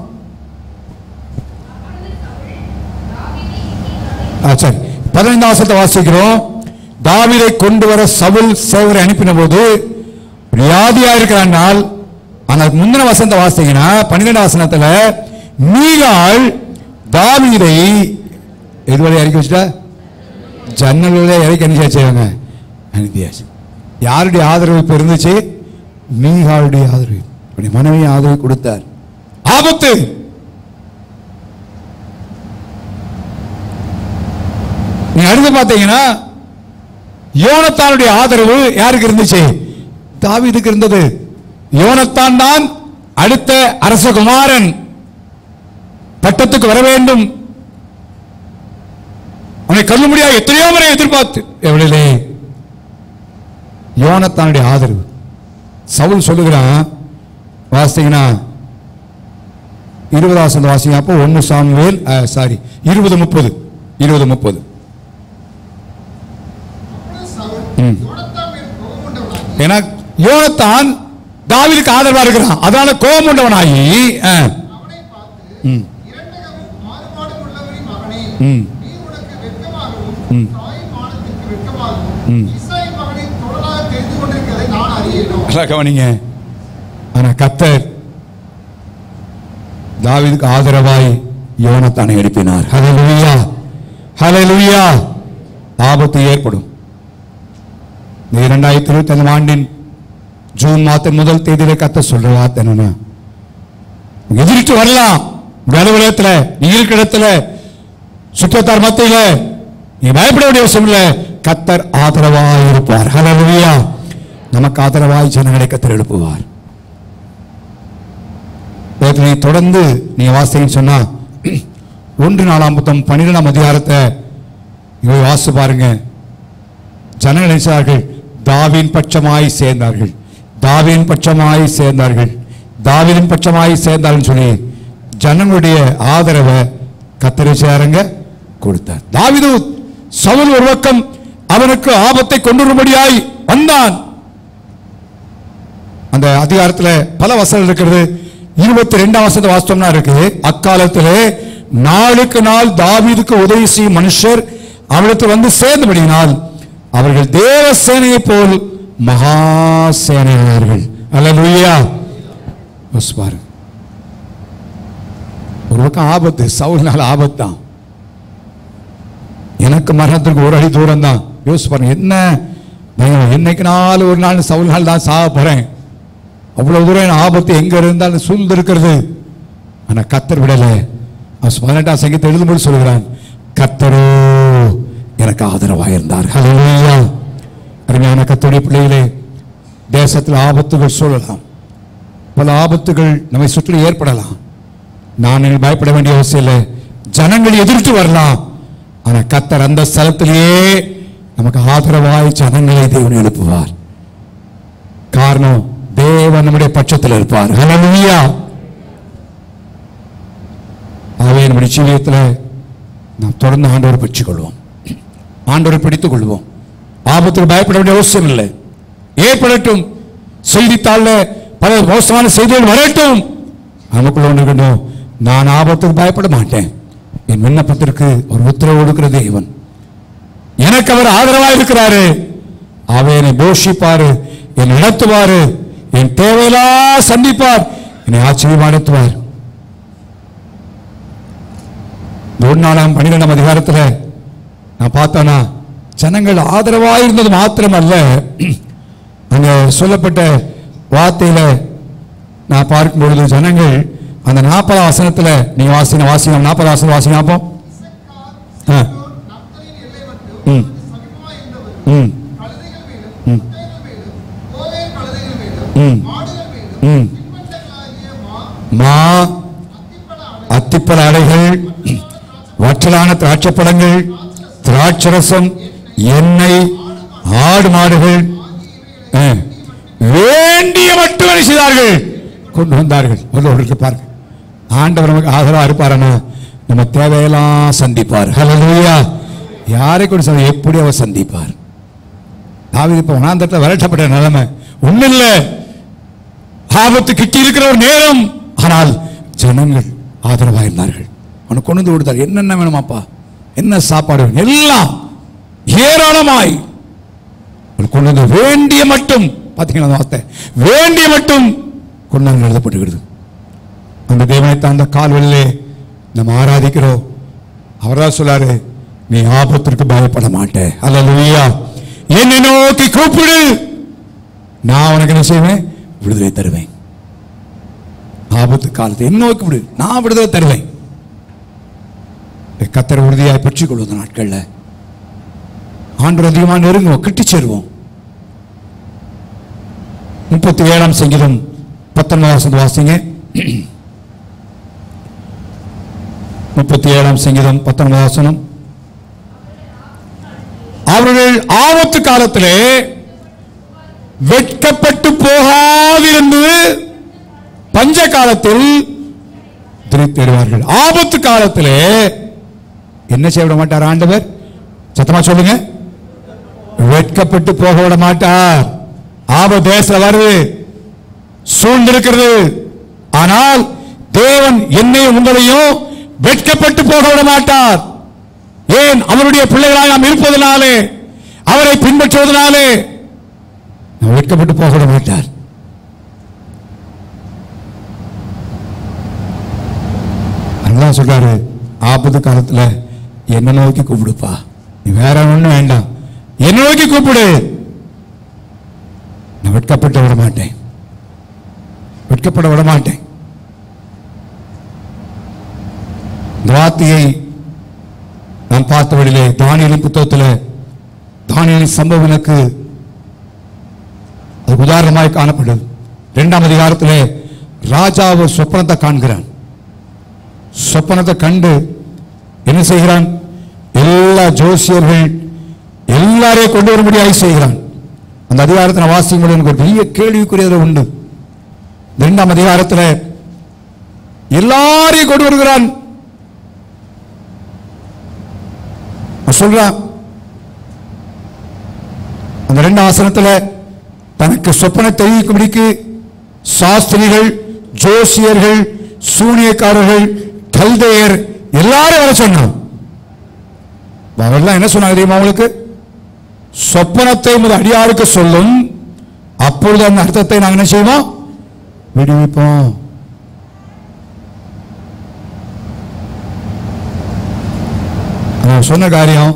சரி, 15 வசனத்தை வாசிக்கிறோம். தாவீதை கொண்டு வர சவுல் சேவரை அனுப்பின போது வியாதியா இருக்கிறான். ஆனால் முந்தின வசனத்தை வாசிங்கன்னா 12 வசனத்துல மீகாள் தாவீதை எதுவரை இறக்கி வச்சுட்டா? ஜன்னல் இறக்கி அனுப்பிச்சாங்க, அனுப்பியாச்சு. யாருடைய ஆதரவு இப்ப இருந்துச்சு? மீகாளுடைய ஆதரவு. மனைவி ஆதரவு கொடுத்தார். ஆபத்து. நீங்க அடுத்து பார்த்தீங்கன்னா யோனத்தானுடைய ஆதரவு யாருக்கு இருந்துச்சு? தாவீதுக்கு இருந்தது. யோனத்தான் தான் அடுத்த அரசகுமாரன், பட்டத்துக்கு வர வேண்டும். அவனை கொல்ல முடியாது எத்தனையோ முறை எதிர்பார்த்து எவ்வளவு யோனத்தானுடைய ஆதரவு. சவுல் சொல்லுகிறான், வாசிங்கன்னா 20 வசனம் வாசிங்க. அப்போ 1 சாமுவேல் 20:30. 20:30. ஏன்னா யோனத்தான் தாவீதுக்கு ஆதரவா இருக்கிறான். அதனால கோபம் உண்டவனாகி கவனிங்க. ஆனா கர்த்தர் தாவீதுக்கு ஆதரவாய் யோனத்தானை எழுப்பினார். ஹல்லேலூயா, ஹல்லேலூயா. ஆபத்து ஏற்படும். 2025 ஆண்டின் ஜூன் மாதம் முதல் தேதியில கத்த சொல்ற வார்த்தை என்னன்னா, எதிர்த்து வரலாம் அலுவலகத்துல, நீ இருக்கிற இடத்துல, சுற்றத்தார் மத்தியில நீ பயப்பட வேண்டிய அவசியம் இல்லை. கத்தர் ஆதரவாய் இருப்பார். ஹல்லேலூயா. நமக்கு ஆதரவாய் ஜனங்களை கத்தர் எழுப்புவார். தொடர்ந்து நீங்க வாசிங்கன்னு சொன்னா 1 நாளாகமம் 12ஆம் அதிகாரத்தை வாசி பாருங்க. ஜனங்கள் நினைச்சார்கள் தாவீதின் பட்சமாய் சேர்ந்தார்கள், தாவீதின் பட்சமாய் சேர்ந்தார்கள், தாவீதின் பட்சமாய் சேர்ந்தார்கள் சொல்லி ஜனங்களுடைய ஆதரவை கத்தர் சேரங்க கொடுத்தார். தாவீது சவுல் ஒரு பக்கம் அவனுக்கு ஆபத்தை கொண்டு வரும்படியாய் வந்தான். அந்த அதிகாரத்தில் பல வசனம் இருக்கிறது. 22ஆம் வசனத்தை வாசித்தோம்னா இருக்கு, அக்காலத்திலே நாளுக்கு நாள் தாவீதுக்கு உதவி செய்யும் மனுஷர் அவளுக்கு வந்து சேர்ந்தபடியினால் அவர்கள் தேவ சேனையை போல் மகா சேனையார்கள். அல்லேலூயா. ஒரு பக்கம் ஆபத்து, சவுல்னால ஆபத்தான். எனக்கு மரணத்திற்கு ஒரு அடி தூரம் தான். யோசிச்சு பாருங்க, என்ன என்னைக்கு நாள் ஒரு நாள் சவுல் நாள் தான் சாக போறேன். அவ்வளவு தூரம் ஆபத்து எங்க இருந்தாலும் சூழ்ந்து இருக்கிறது. ஆனா கத்தர் விடல. 18ஆம் சங்கீதத்தை எழுதும்போது சொல்கிறான், கத்தரோ எனக்கு ஆதரவாக இருந்தார். ஹல்லேலூயா. அருமையான கர்த்தருடைய பிள்ளைகளே, தேசத்தில் ஆபத்துகள் சூழலாம், பல ஆபத்துகள் நம்மை சுற்றி ஏற்படலாம். நான் பயப்பட வேண்டிய அவசியம் இல்லை. ஜனங்கள் எதிர்த்து வரலாம், ஆனா கத்தர் அந்த ஸ்தலத்திலேயே நமக்கு ஆதரவாய் ஜனங்களை தேவன் எழுப்புவார். காரணம், தேவன் நம்முடைய பட்சத்தில் இருப்பார். ஹல்லேலூயா. ஆகவே நம்முடைய ஜீவியத்தில் நாம் தொடர்ந்து ஆண்டவரை பற்றிக் கொள்வோம், ஆண்டவரை பிடித்துக் கொள்வோம். ஆபத்துக்கு பயப்பட வேண்டிய அவசியம் இல்லை. ஏற்படட்டும், செய்தித்தாள்ல பல மோசமான செய்திகள் வரட்டும், நமக்குள்ள ஒன்று இருக்கணும், நான் ஆபத்துக்கு பயப்பட மாட்டேன். என் விண்ணப்பத்திற்கு ஒரு உத்தரவு கொடுக்கிற தேவன், எனக்கு அவர் ஆதரவாக இருக்கிறாரு. அவர் என்னை போஷிப்பாரு, என்னை நடத்துவாரு, என் தேவையெல்லாம் சந்திப்பார், என்னை ஆச்சரியமா நடத்துவார். 12ஆம் அதிகாரத்தில் நான் பார்த்தேன்னா, ஜனங்கள் ஆதரவாக இருந்தது மாத்திரமல்ல, அங்க சொல்லப்பட்ட வார்த்தையில நான் பார்க்கும் பொழுது ஜனங்கள் அந்த 40ஆம் வசனத்துல நீங்க வாசிங்க 40ஆம் வசனம் வாசிங்க அப்போ. மா, அத்திப்பழ அடைகள், வற்றலான திராட்சைப்பழங்கள், திராட்சரசம், எண்ணெய், ஆடு மாடுகள் வேண்டிய மட்டும் செய்தார்கள், கொண்டு வந்தார்கள். பாருங்க, ஆண்டவர் நமக்கு ஆதரவா இருப்பாரனா நம்ம தேவையெல்லாம் சந்திப்பார். ஹல்லேலூயா. யாரை கொண்டு சொல்ல, எப்படி அவர் சந்திப்பார். தாவீது இப்ப வனாந்தரத்தில் விரட்டப்பட்ட நிலைமை ஒண்ணு இல்லை, ஆபத்து கிட்டி இருக்கிற ஒரு நேரம். ஆனால் ஜனங்கள் ஆதரவாக இருந்தார்கள். அவனுக்கு கொண்டு வந்து கொடுத்தார். என்னென்ன வேணுமாப்பா, என்ன சாப்பாடு, எல்லாம் ஏராளமாய் கொண்டு வந்து வேண்டிய மட்டும். பார்த்தீங்களா வார்த்தை, வேண்டிய மட்டும் கொண்டாங்க எழுதப்பட்டுகிறது. அந்த தேவனை அந்த கால்வெளியிலே நம்ம ஆராதிக்கிறோம். அவர்தான் சொல்லாரு, நீ ஆபத்திற்கு பயப்பட மாட்டே. அல்லேலூயா. என்னை நோக்கி கூப்பிடு, நான் உனக்கு என்ன செய்வேன், விடுதலை தருவேன். ஆபத்து காலத்தை என்ன நோக்கி விடு, நான் விடுதலை தருவேன். கத்தரை உறுதியாய் பற்றிக் கொள்வது நாட்கள்ல ஆண்டவர் அதிகமாக நெருங்குவோம், கிட்டி சேருவோம். 37ஆம் சங்கீதம் 19ஆம் வசனம் வாசிங்க. 37ஆம் சங்கீதம் 19ஆம் வசனம். அவர்கள் ஆபத்து காலத்திலே வெட்கப்பட்டு போகாதிருந்து பஞ்ச காலத்தில் திரித்தேடுவார்கள். ஆபத்து காலத்திலே என்ன செய்ய விட மாட்டார் ஆண்டவர்? சத்தமா சொல்லுங்க, வெட்கப்பட்டு போக விட மாட்டார். ஆபத்து தேசம் வருது, சூழ்ந்திருக்கிறது. ஆனால் தேவன் என்னையும் உங்களையும் வெட்கப்பட்டு போக விட மாட்டார். ஏன்? அவருடைய பிள்ளைகளாக நாம் இருப்பதனாலே, அவரை பின்பற்றுவதனாலே வெட்கப்பட்டு போக விட மாட்டார். அதான் சொல்றாரு, ஆபத்து காலத்துல என்ன நோக்கி கூப்பிடுப்பா, நீ வேற ஒண்ணு வேண்டாம், என்ன நோக்கி கூப்பிடு. நான் வெட்கப்பட விட மாட்டேன், வெட்கப்பட விட மாட்டேன். இந்த வார்த்தையை நான் பார்த்த வழியிலே தானியேலின் புத்தகத்தில் தானியேலின் சம்பவம் எனக்கு அது உதாரணமாய் காணப்படுது. 2ஆம் அதிகாரத்திலே ராஜா ஒரு சொப்பனத்தை காண்கிறான். சொப்பனத்தை கண்டு என்ன செய்கிறான்? எல்லா ஜோசியர்கள் எல்லாரையும் கொண்டு வரும்படியாக செய்கிறான். அந்த அதிகாரத்தில் வாசிக்கும் போது எனக்கு ஒரு பெரிய கேள்விக்குரியது உண்டு. 2ஆம் அதிகாரத்தில் எல்லாரையும் கொண்டு வருகிறான். சொல்றான் அந்த 2ஆம் வசனத்தில் தனக்கு சொப்பனை தெரிவிக்கும்படிக்கு சாஸ்திரிகள், ஜோசியர்கள், சூனியக்காரர்கள், கல்தையர் எல்லாரும் வர சொன்னான். அவெல்லாம் என்ன சொன்னாங்க தெரியுமா? அவங்களுக்கு சொப்பனத்தை உமது அடியாருக்கு சொல்லும், அப்பொழுது அந்த அர்த்தத்தை நாங்கள் என்ன செய்வோம்? விடுவிப்போம். சொன்ன காரியம்,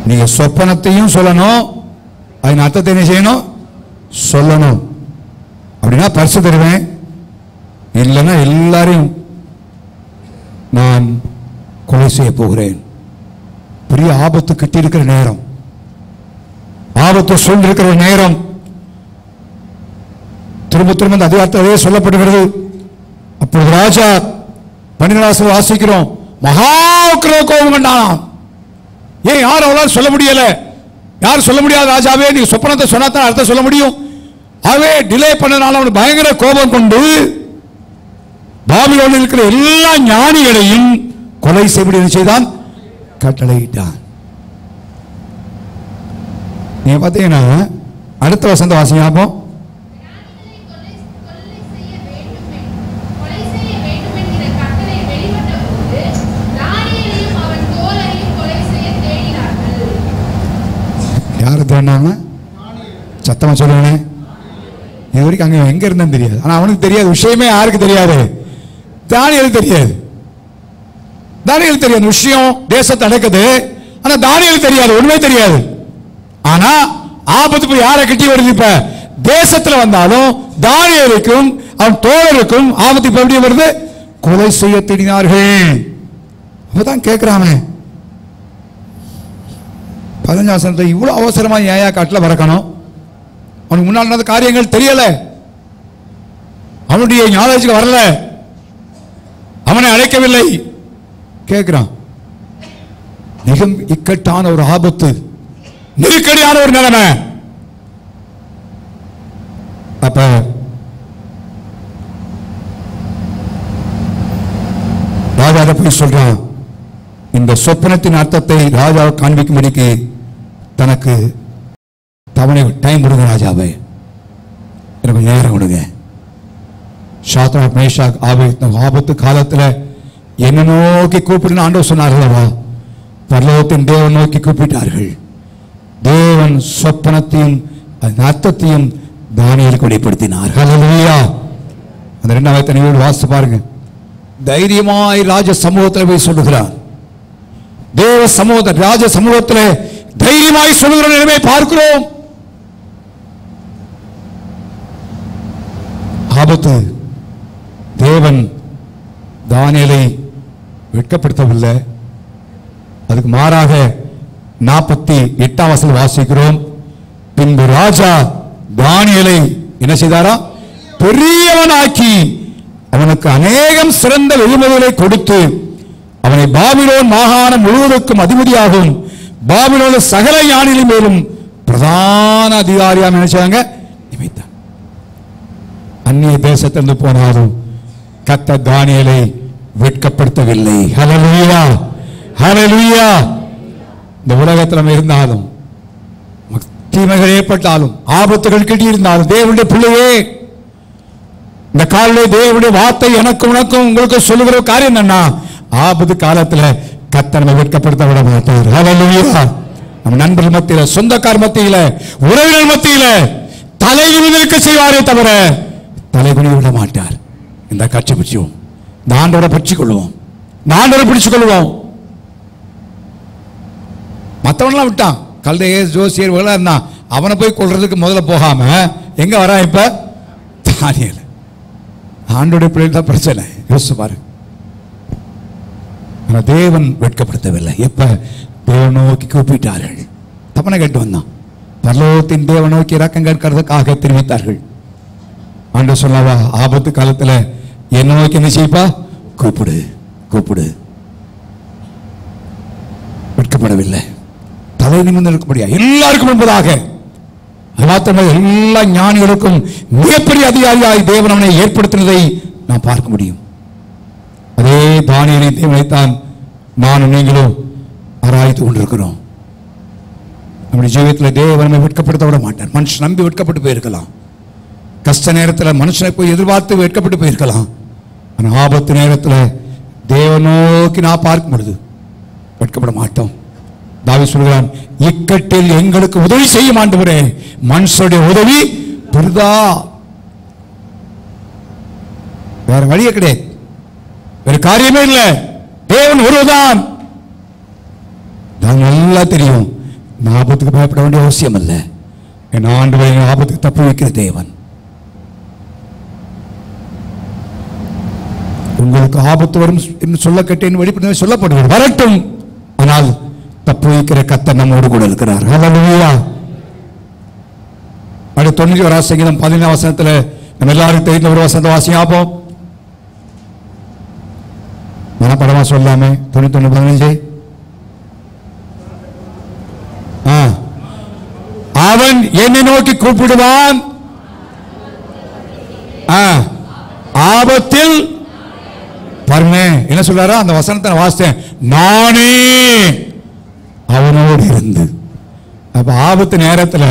நீங்க சொப்பனத்தையும் சொல்லணும், அதன் அர்த்தத்தை என்ன செய்யணும்? சொல்லணும். அப்படின்னா பரிசு தருவேன், இல்லைன்னா எல்லாரையும் நான் கொலை செய்ய போகிறேன். பெரிய ஆபத்து கிட்டி இருக்கிற நேரம், ஆபத்து சூழ்ந்திருக்கிற நேரம். திரும்ப திரும்ப அந்த அதிகாரத்திலே சொல்லப்படுகிறது. அப்பொழுது ராஜா 12 வாசிக்கிறோம், மகா கோபம் கண்டானாம். ஏன் யார் அவளால் சொல்ல முடியல? யார் சொல்ல முடியாது? ராஜாவே, நீ சொப்பனத்தை சொன்னாதான் அர்த்தம் சொல்ல முடியும். ஆகவே டிலே பண்ணனால அவன் பயங்கர கோபம் கொண்டு பாபிலோனில் இருக்கிற எல்லா ஞானிகளையும் கொலை செய்ய செய்தான், கட்டளையிட்டான். நீங்க பார்த்தீங்கன்னா அடுத்த வசந்த வாசிங்க. அப்போ யாரு தேடினாங்க? சத்தமா சொல்லுவேன். இது வரைக்கும் அங்க எங்க இருந்தான்னு தெரியாது. ஆனா அவனுக்கு தெரியாது, விஷயமே யாருக்கு தெரியாது? தானியேலுக்கு தெரியாது. தானியேலுக்கு தெரியாது விஷயம், தேசத்தை நடக்குது. ஆனா தானியேலுக்கு தெரியாது, ஒண்ணுமே தெரியாது. ஆனா ஆபத்து போய் யாரை கட்டி வருது? இப்ப தேசத்துல வந்தாலும் தானியேலுக்கும் அவன் தோழருக்கும் ஆபத்து இப்ப எப்படி வருது? கொலை செய்ய தேடினார்கள். அப்பதான் கேட்கிறான் 15ஆம் வசனத்தை இவ்வளவு அவசரமா ஏயா காட்டில் பறக்கணும்? அவனுக்கு முன்னால் நடந்த காரியங்கள் தெரியல, அவனுடைய ஞாபகத்துக்கு வரல, அவனை அழைக்கவில்லை. கேட்கிறான். மிக இக்கட்டான ஒரு ஆபத்து, நெருக்கடியான ஒரு நிலைமை. அப்ப ராஜா போய் சொல்றான், இந்த சொப்பனத்தின் அர்த்தத்தை ராஜா காண்பிக்கும்படிக்கு தனக்கு தவணை டைம் கொடுங்க ராஜாவை, எனக்கு நேரம் கொடுங்க. ஷாத்ராக் மேஷாக் ஆபத்து காலத்தில் என்ன நோக்கி கூப்பிட்டு ஆண்டவர் சொன்னார்களவா, பரலோகத்தின் தேவன் நோக்கி கூப்பிட்டார்கள். தேவன் சொப்பனத்தையும் அதன் அர்த்தத்தையும் தானியேலுக்கு வெளிப்படுத்தினார். ஹல்லேலூயா. அந்த 2ஆம் வாசித்து பாருங்க. தைரியமாய் ராஜ சமூகத்தில் போய் சொல்லுகிறார். தேவ சமூக ராஜ சமூகத்தில் தைரியமாய் சொல்லுகிற நிலைமை பார்க்கிறோம். ஆபத்து. தேவன் தானியேலை வெட்கப்படுத்தவில்லை, அதுக்கு மாறாக 48ஆம் வசனம் வாசிக்கிறோம். பின்பு ராஜா தானியேலை என்ன செய்தாரா? பெரியவனாக்கி அவனுக்கு அநேகம் சிறந்த வெகுமதிகளை கொடுத்து அவனை பாபிலோன் மாகாணம் முழுவதற்கும் அதிபதியாகவும் பாபிலோன் சகல ஞானிகளின் மேலும் பிரதான அதிகாரியாக நினைச்சாங்க நியமித்தார். அந்நிய தேசத்திலிருந்து போனாலும் கர்த்தர் தானியேலை வெட்கப்படுத்தவில்லை. ஹல்லேலூயா, ஹல்லேலூயா. இந்த உலகத்தில் இருந்தாலும் தீமைகள் ஏற்பட்டாலும் ஆபத்துகள் கிட்டியிருந்தாலும் தேவனுடைய பிள்ளையே, இந்த காலையிலே தேவனுடைய வார்த்தை எனக்கு உனக்கும் உங்களுக்கு சொல்லுகிற காரியம் என்னன்னா, ஆபத்து காலத்தில் கர்த்தர் நம்மை வெட்கப்படுத்த விட மாட்டார். ஹல்லேலூயா. நம்ம நண்பர்கள் மத்தியில, சொந்தக்கார் மத்தியில, உறவினர் மத்தியில தலைகுனிதற்கு செய்வாரே தவிர தலைகுனி விட மாட்டார். இந்த கட்சி பிடிச்சுவோம், இந்த ஆண்டவரை பற்றி கொள்வோம், இந்த ஆண்டவரை பிடிச்சு கொள்வோம். மற்றவனெல்லாம் விட்டான், கல்தையர் ஜோசியர் இருந்தான். அவனை போய் கொள்றதுக்கு முதல்ல போகாம எங்க வரான் இப்ப? தானியேல். ஆண்டோடைய பிள்ளைகள் தான் பிரச்சனை. யோசிச்சு பாரு. தேவன் வெட்கப்படுத்தவில்லை. எப்ப? தேவன் நோக்கி கூப்பிட்டார்கள். தப்பனை கேட்டு வந்தான். பரலோகத்தின் தேவன் நோக்கி இரக்கம் கேட்கறதுக்காக தெரிவித்தார்கள். ஆண்டு சொல்லாவா, ஆபத்து காலத்துல என்ன நோக்கி என்ன செய்ப்பா? கூப்பிடு கூப்பிடு. வெட்கப்படவில்லை. தலை நிமிர்ந்து இருக்கக்கூடிய எல்லாருக்கும் என்பதாக. அது மாத்திரமல்ல, எல்லா ஞானிகளுக்கும் மிகப்பெரிய அதிகாரியாய் தேவன் அவனை ஏற்படுத்தினதை நாம் பார்க்க முடியும். அதே தானியேலை தேவனைத்தான் நானும் நீங்களும் ஆராய்ந்து கொண்டிருக்கிறோம். நம்முடைய ஜீவியத்தில் தேவனை வெட்கப்படுத்த விட மாட்டார். மனுஷன் நம்பி வெட்கப்பட்டு போயிருக்கலாம். கஷ்ட நேரத்தில் மனுஷனை போய் எதிர்பார்த்து வெட்கப்பட்டு போயிருக்கலாம். ஆனால் ஆபத்து நேரத்தில் தேவன் நோக்கி நான் பார்க்கும் பொழுது வெட்கப்பட மாட்டோம். தாவீது சொல்கிறான், இக்கட்டில் எங்களுக்கு உதவி செய்யும் ஆண்டவரே, மனுஷனுடைய உதவி பெரிதா. வேற வழியே கிடையாது, வேற காரியமே இல்லை. தேவன் ஒருவர்தான். நான் நல்லா தெரியும், ஆபத்துக்கு பயப்பட வேண்டிய அவசியம் இல்லை. என் ஆண்டவரை ஆபத்துக்கு தப்பி வைக்கிற தேவன். உங்களுக்கு ஆபத்து வரும் என்று சொல்ல கேட்டேன், வெளிப்படையாக சொல்லப்படுவது வரட்டும், ஆனால் தப்பு வைக்கிற கர்த்தர் நம்மோடு கூட இருக்கிறார். ஹல்லேலூயா. அடுத்த 91 சங்கீதம் 14 வசனத்தில் நம்ம எல்லாரும் தெரிந்த ஒரு வசனத்தை வாசிப்போம். மனப்படமா சொல்லாமே. 91:15. அவன் என்னை நோக்கி கூப்பிடுவான், ஆபத்தில் பாருங்க என்ன சொல்றாரா அந்த வசனத்தை வாசித்தேன். நானே அவனோடு இருந்து. அப்ப ஆபத்து நேரத்தில்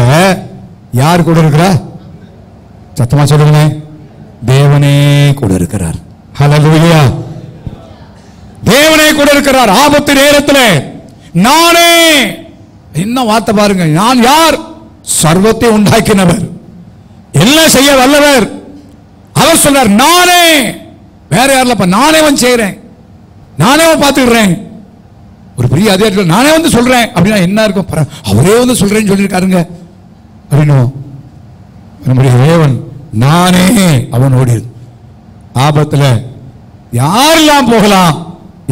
யார் கூட இருக்கிறா? சத்தமா சொல்லுங்க. தேவனே கூட இருக்கிறார். ஹல்லேலூயா. தேவனே கூட இருக்கிறார் ஆபத்து நேரத்தில். நானே, என்ன வார்த்தை பாருங்க. நான் யார்? சர்வத்தை உண்டாக்கினவர், எல்லாம் செய்ய வல்லவர். அவர் சொல்றார் நானே. வேற யாரில்லப்பா, நானே வந்து செய்யறேன், நானே பார்த்துக்கிறேன். ஒரு பெரிய அதிகாரிகள் நானே வந்து சொல்றேன் அப்படின்னா என்ன இருக்கும்? அவரே வந்து சொல்றேன்னு சொல்லியிருக்காருங்க அப்படின்னு. நம்முடைய தேவன் நானே அவனோடு. ஆபத்துல யாரெல்லாம் போகலாம்?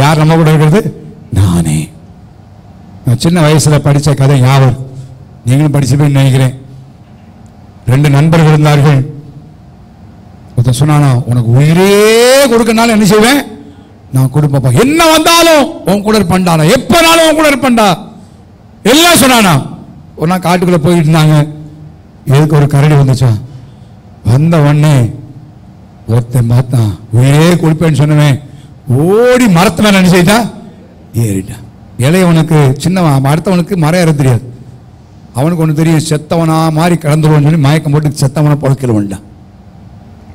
யார் நம்ம கூட இருக்கிறது? நானே. நான் சின்ன வயசுல படிச்ச கதை ஞாபகம், நீங்களும் படிச்சுப்பேன்னு நினைக்கிறேன். 2 நண்பர்கள் இருந்தார்கள். ஒருத்தன் சொன்னானா, உனக்கு உயிரே கொடுக்கனாலும் என்ன செய்வேன்? நான் கொடுப்பா, என்ன வந்தாலும் உன் கூட இருப்பேன்டா, எப்பனாலும் உன் கூட இருப்பேன்டா எல்லாம் சொன்னானா. ஒரு நாள் காட்டுக்குள்ள போயிட்டு இருந்தாங்க. எதுக்கு ஒரு கரடி வந்துச்சா. வந்த உடனே ஒருத்தன் பார்த்தான், உயிரே கொடுப்பேன்னு சொன்னவன் ஓடி மரத்து மேல என்ன செய்தான்? ஏறிட்டான். இளையவனுக்கு சின்னவன், அடுத்தவனுக்கு மரம் ஏற தெரியாது. அவனுக்கு ஒன்று தெரியும், செத்தவனா மாறி கிடந்துருவோன்னு சொல்லி மயக்கம் போட்டு செத்தவனை புழக்கில வந்துட்டான்.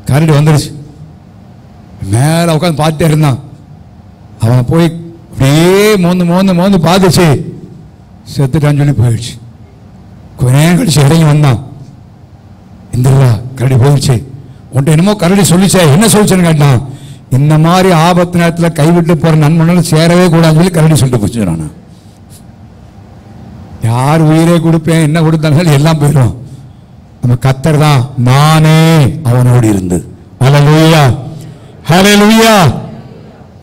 கரடி வந்துருச்சு. மேல உட்காந்து பார்த்துட்டே இருந்தான். அவனை போய் அப்படியே மோந்து மோந்து மோந்து பார்த்துச்சு. செத்துட்டான்னு சொல்லி போயிடுச்சு. கொஞ்ச நேரம் கழிச்சு இறங்கி வந்தான். இந்திரா, கரடி போயிடுச்சு. உன்ட்ட என்னமோ கரடி சொல்லிச்சே, என்ன சொல்லிச்சுன்னு கேட்டான். இந்த மாதிரி ஆபத்து நேரத்தில் கைவிட்டு போற நண்பனும் சேரவே கூடாதுன்னு சொல்லி கரடி சொல்லிட்டு போச்சு. நான் யார் உயிரே கொடுப்பேன், என்ன கொடுத்தாலும் எல்லாம் போயிடும். நம்ம கர்த்தர் தான் நானே அவனோடு இருந்து. ஹல்லேலூயா, ஹல்லேலூயா.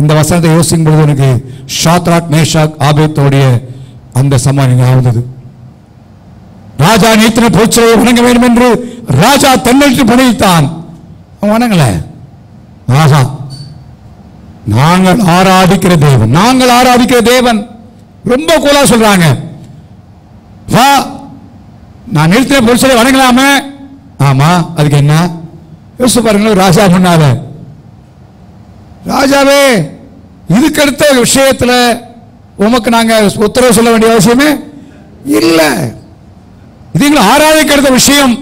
இந்த வசனத்தை யோசிக்கும் பொழுது எனக்கு ஷாத்ராக் மேஷாக் ஆபேத்தோடைய அந்த சமாளிங்க ஆகுது. ராஜா நீத்தின போச்சலை வணங்க வேண்டும் என்று ராஜா தென்னெழுத்து பணித்தான். வணங்கல. ஆஹா, நாங்கள் ஆராதிக்கிற தேவன், நாங்கள் ஆராதிக்கிற தேவன். ரொம்ப கூலா சொல்றாங்க. வா, நான் நிறுத்தின பொருட்களை வணங்கலாமே. ஆமா, அதுக்கு என்ன? யோசிச்சு பாருங்க. ராஜா முன்னால, ராஜாவே இதுக்கடுத்த விஷயத்துல உமக்கு நாங்க உத்தரவு சொல்ல வேண்டிய அவசியமே இல்லை. இது ஆராதிக்கிற விஷயம்,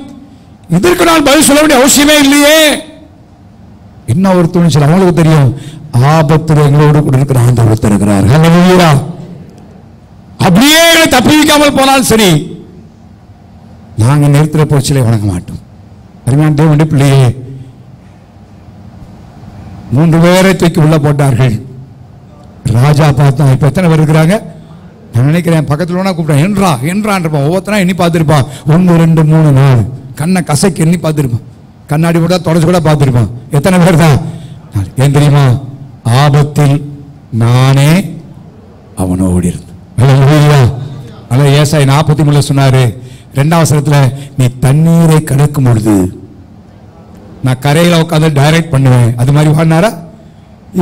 இதற்கு நான் பதில் சொல்ல வேண்டிய அவசியமே இல்லையே. என்ன ஒரு துணிச்சல் அவங்களுக்கு தெரியும். ஆபத்தில் எங்களோடு கூட இருக்கிற ஆண்டவர் ஒருத்தர் இருக்கிறார். ஹல்லேலூயா. அப்படியே தப்பி வைக்காமல் போனாலும் சரி, நாங்க நிறுத்தின பொருட்களை வணங்க மாட்டோம். அருமையான தேவனுடைய பிள்ளையே, 3 பேரை தூக்கி உள்ள போட்டார்கள். ராஜா பார்த்தா இப்ப எத்தனை பேர் இருக்கிறாங்க? நான் நினைக்கிறேன் பக்கத்தில் ஒன்றா கூப்பிட்டேன், என்றான் இருப்பான். ஒவ்வொருத்தனா எண்ணி பார்த்துருப்பான். 1 2 3 4 கண்ணை கசைக்கு எண்ணி பார்த்துருப்பான். கண்ணாடி போட்டா தொடச்சு கூட பார்த்துருப்பான். எத்தனை பேர் தான்? ஏன் தெரியுமா? ஆபத்தில் நானே அவனோடு இருந்தேன். அதான் ஏசாயா 43 சொன்னாரு 2ஆம் வசனத்தில், நீ தண்ணீரை கடக்கும் பொழுது நான் கரையில் உட்காந்து டைரக்ட் பண்ணுவேன். அது மாதிரி வாடினாரா?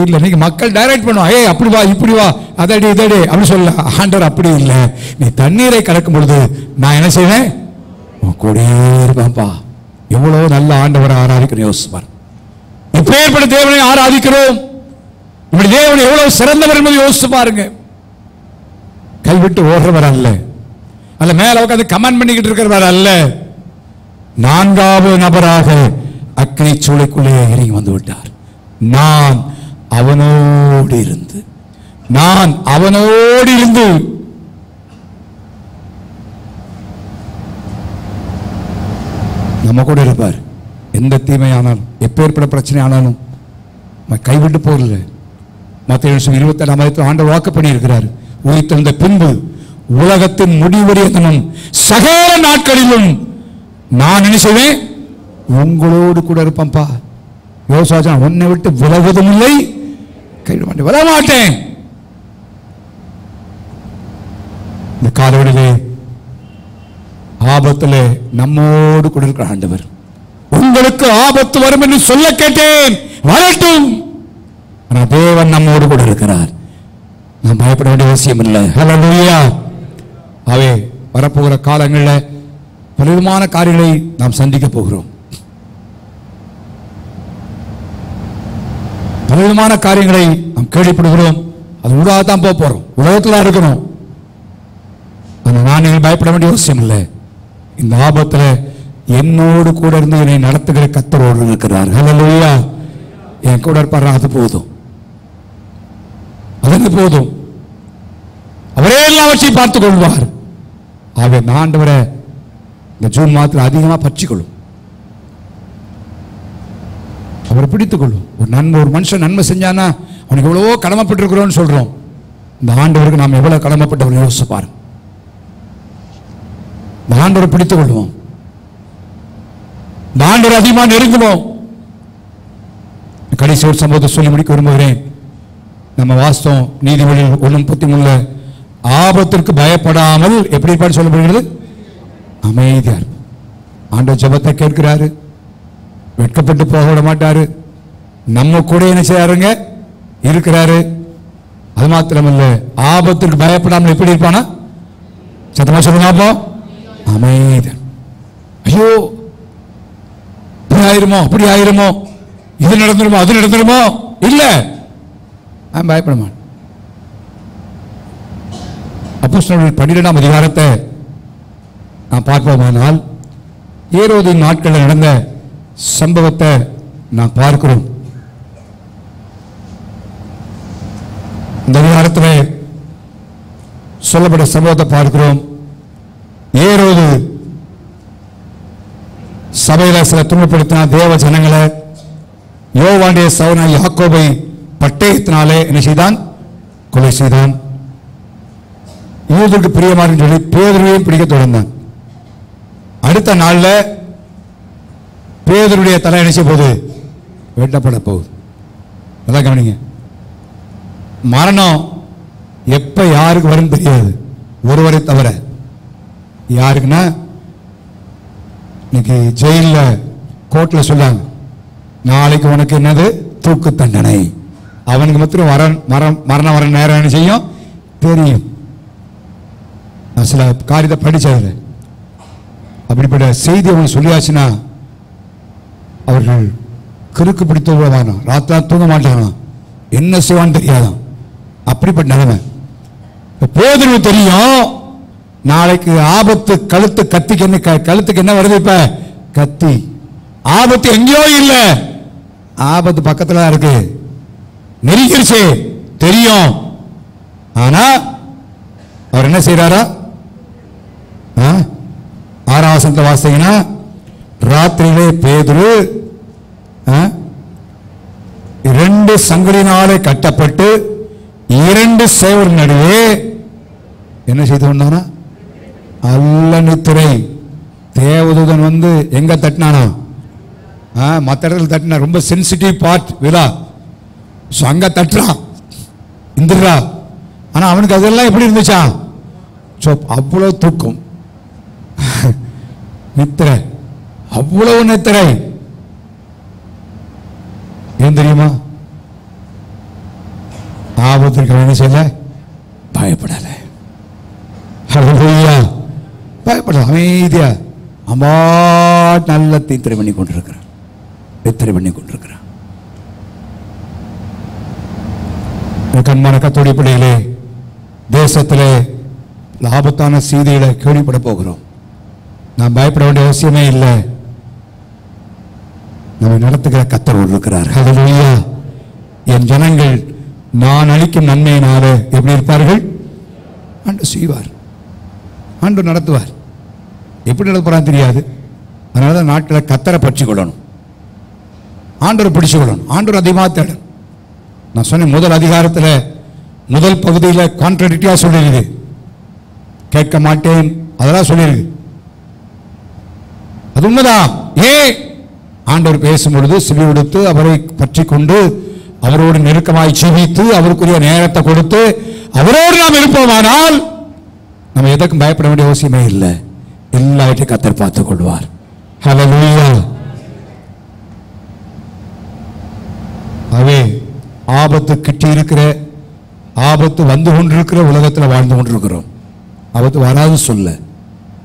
இல்லை, நீங்க மக்கள் டைரக்ட் பண்ணுவான். ஏய் அப்படி வா, இப்படி வா, அதடி இதடி அப்படி சொல்ல. ஆண்டவர் அப்படி இல்லை. நீ தண்ணீரை கடக்கும் பொழுது நான் என்ன செய்வேன்? கூட இருப்பான்ப்பா. எவ்வளவு நல்ல ஆண்டவரை ஆராதிக்கிறோம் யோசிப்பார். இப்பேற்பட்ட தேவனை ஆராதிக்கிறோம். இப்படி தேவனை எவ்வளவு சிறந்தவர் என்பதை யோசிச்சு பாருங்க. கைவிட்டு ஓடுறவர் அல்ல, அல்ல மேல உட்காந்து கமெண்ட் பண்ணிக்கிட்டு இருக்கிறவர் அல்ல. 4வது நபராக அக்கினி சூளைக்குள்ளே இறங்கி வந்து விட்டார். நான் அவனோடு இருந்து நம்ம கூட இருப்பார். எந்த தீமை ஆனாலும், எப்பேற்பட்ட பிரச்சனை ஆனாலும் கைவிட்டு போகல. மத்தேயு 27 ஆண்டவர் வாக்கு பண்ணி இருக்கிறார். உயிர்த்தெழுந்த பின்பு உலகத்தின் முடிவடையும் சகல நாட்களிலும் நான் என்ன செய்வேன்? உங்களோடு கூட இருப்பேன்ப்பா. யோசாஜா, உன்னை விட்டு விலகுவதும் இல்லை, விலக மாட்டேன். இந்த காலவெளியிலே ஆபத்திலே நம்மோடு கூட இருக்கிற ஆண்டவர், உங்களுக்கு ஆபத்து வரும் என்று சொல்ல கேட்டேன், வரட்டும். ஆனால் தேவன் நம்மோடு கூட இருக்கிறார். நாம் பயப்பட வேண்டிய அவசியம் இல்லை. ஹல்லேலூயா. அவே வரப்போகிற காலங்களில் பலவிதமான காரியங்களை நாம் சந்திக்க போகிறோம். பலவிதமான காரியங்களை நாம் கேள்விப்படுகிறோம். அது ஊடாக தான் போறோம். உலகத்தில் இருக்கணும். நான் நீங்கள் பயப்பட வேண்டிய அவசியம் இல்லை. இந்த ஆபத்தில் என்னோடு கூட இருந்து என்னை நடத்துகிற கர்த்தரோடு இருக்கிறார். ஹல்லேலூயா. என் கூட இருப்பார். அது போதும், அது போதும். அவரே எல்லாவற்றையும் பார்த்துக் கொள்வார். ஆகவே ஆண்டவரை இந்த ஜூன் மாதத்தில் அதிகமாக பற்றிக்கொள்ளும். அவரை பிடித்துக் கொள்ளும். ஒரு மனுஷன் நன்மை செஞ்சானா அவனுக்கு எவ்வளவோ கடமைப்பட்டிருக்கிறோம்னு சொல்றோம். இந்த ஆண்டவருக்கு நாம் எவ்வளவு கடமைப்பட்டவர்கள் யோசிப்பார். இந்த ஆண்டவரை பிடித்துக் கொள்வோம். இந்த ஆண்டவரை அதிகமாக நெருங்குவோம். கடைசி ஒரு சம்பவத்தை சொல்லி முடிக்க விரும்புகிறேன். நம்ம வாஸ்தவம் நீதிமொழிகள் 1:33 ஆபத்திற்கு பயப்படாமல் எப்படி சொல்லப்படுகிறது? அமைதியார். ஆண்டவர் ஜெபத்தை கேட்கிறாரு, வெட்கப்பட்டு போக விட மாட்டாரு. நம்ம கூட என்ன செய்யாருங்க இருக்கிறாரு. அது மாத்திரமல்ல, ஆபத்திற்கு பயப்படாமல் எப்படி இருப்பானா? சத்தமா சொல்லுங்க அப்போ. அமைதியார். ஐயோ இப்படி ஆயிருமோ, அப்படி ஆயிருமோ, இது நடந்துருமோ, அது நடந்துருமோ, இல்ல நான் பயப்பட மாட்டேன். அப்போஸ்தலர்கள் 12ஆம் அதிகாரத்தை நான் பார்ப்போமானால் ஏரோதின் நாட்களில் நடந்த சம்பவத்தை நான் பார்க்கிறோம். இந்த அதிகாரத்தில் சொல்லப்பட்ட சம்பவத்தை பார்க்கிறோம். ஏரோது சபையில சில துன்பப்படுத்தின தேவ ஜனங்களை, யோவானுடைய சகோதரன் யாக்கோபை பட்டயத்தினாலே என்ன செய்தான்? கொலை செய்தான். யூதருக்கு பிரியமானு சொல்லி பேதுருவையும் பிடிக்க தொடர்ந்தான். அடுத்த நாள்ல பேதுருடைய தலை என்ன செய்ய போகுது? வெட்டப்பட போகுது. அதான் கவனிங்க. மரணம் எப்ப யாருக்கு வரும் தெரியாது, ஒருவரை தவிர. யாருக்குன்னா, இன்னைக்கு ஜெயில கோர்ட்ல சொல்லாங்க, நாளைக்கு உனக்கு என்னது? தூக்கு தண்டனை. அவனுக்கு மாத்திரம் மரணம் வர நேரம் என்ன செய்யும் தெரியும். நான் சில காரியத்தை படிச்சதில்லை. அப்படிப்பட்ட செய்தி அவங்க சொல்லியாச்சுன்னா அவர்கள் கிறுக்கு பிடித்து விடுவானா, ராத்திரா தூங்க மாட்டானா, என்ன செய்வான்னு தெரியாதான். அப்படிப்பட்ட நிலைமை. பேதுரு தெரியும் நாளைக்கு ஆபத்து. கழுத்துக்கு என்ன வருது? இப்ப கத்தி. ஆபத்து எங்கேயோ இல்ல, ஆபத்து பக்கத்துல தான் இருக்கு, நெருங்கிருச்சு தெரியும். ஆனா அவர் என்ன செய்யறாரா? 6ஆம் வசனத்தை வாசிங்கன்னா, ராத்திரியிலே பேதுரு 2 சங்கிலினாலே கட்டப்பட்டு 2 சேவர் நடுவே என்ன செய்து கொண்டானா? அல்ல நித்திரை. தேவதூதன் வந்து எங்க தட்டினானா? மற்ற இடத்துல தட்டினா ரொம்ப சென்சிட்டிவ் பார்ட் விழா, அங்க தட்டுறான் இந்திரா. ஆனா அவனுக்கு அதெல்லாம் எப்படி இருந்துச்சா? அவ்வளவு தூக்கம், நித்திரை, அவ்வளவு நித்திரை. ஏன் தெரியுமா? ஆபத்திற்கு என்ன செய்யல? பயப்படல. பயப்படல, அமைதியா அம்மா நல்ல நித்திரை பண்ணி கொண்டிருக்கிறான். நித்திரை பண்ணி கொண்டிருக்கிறான். கண்மான கத்தோடைய பிள்ளைகளே, தேசத்திலே ஆபத்தான செய்திகளை கேள்விப்பட போகிறோம். நாம் பயப்பட வேண்டிய அவசியமே இல்லை. நம்மை நடத்துகிற கர்த்தர் இருக்கிறார். ஹல்லேலூயா. என் ஜனங்கள் நான் அளிக்கும் நன்மையினாலே எப்படி இருப்பார்கள்? ஆண்டவர் செய்வார், ஆண்டவர் நடத்துவார். எப்படி நடத்துறான்னு தெரியாது. அதனால நாட்டில் கர்த்தரை பற்றிக் கொள்ளணும், ஆண்டவரை பிடிச்சு கொள்ளணும், ஆண்டவர் அதிகமாக தேடணும். நான் சொன்ன முதல் அதிகாரத்தில் முதல் பகுதியில் கான்ட்ரடிக்டிவா சொல்லிருக்கு, கேட்க மாட்டேன் அதெல்லாம் சொல்லியிருக்கு. அது உண்மைதான். ஆண்டவர் பேசும் பொழுது செவி கொடுத்து அவரை பற்றி கொண்டு அவரோடு நெருக்கமாய் ஜீவித்து அவருக்குரிய நேரத்தை கொடுத்து அவரோடு நாம் இருப்போமானால் நம்ம எதற்கும் பயப்பட வேண்டிய அவசியமே இல்லை. எல்லாவற்றையும் கர்த்தர் பார்த்துக் கொள்வார். ஹல்லேலூயா. அவே ஆபத்து கிட்டி இருக்கிற, ஆபத்து வந்து கொண்டிருக்கிற உலகத்தில் வாழ்ந்து கொண்டிருக்கிறோம். ஆபத்து வராது சொல்ல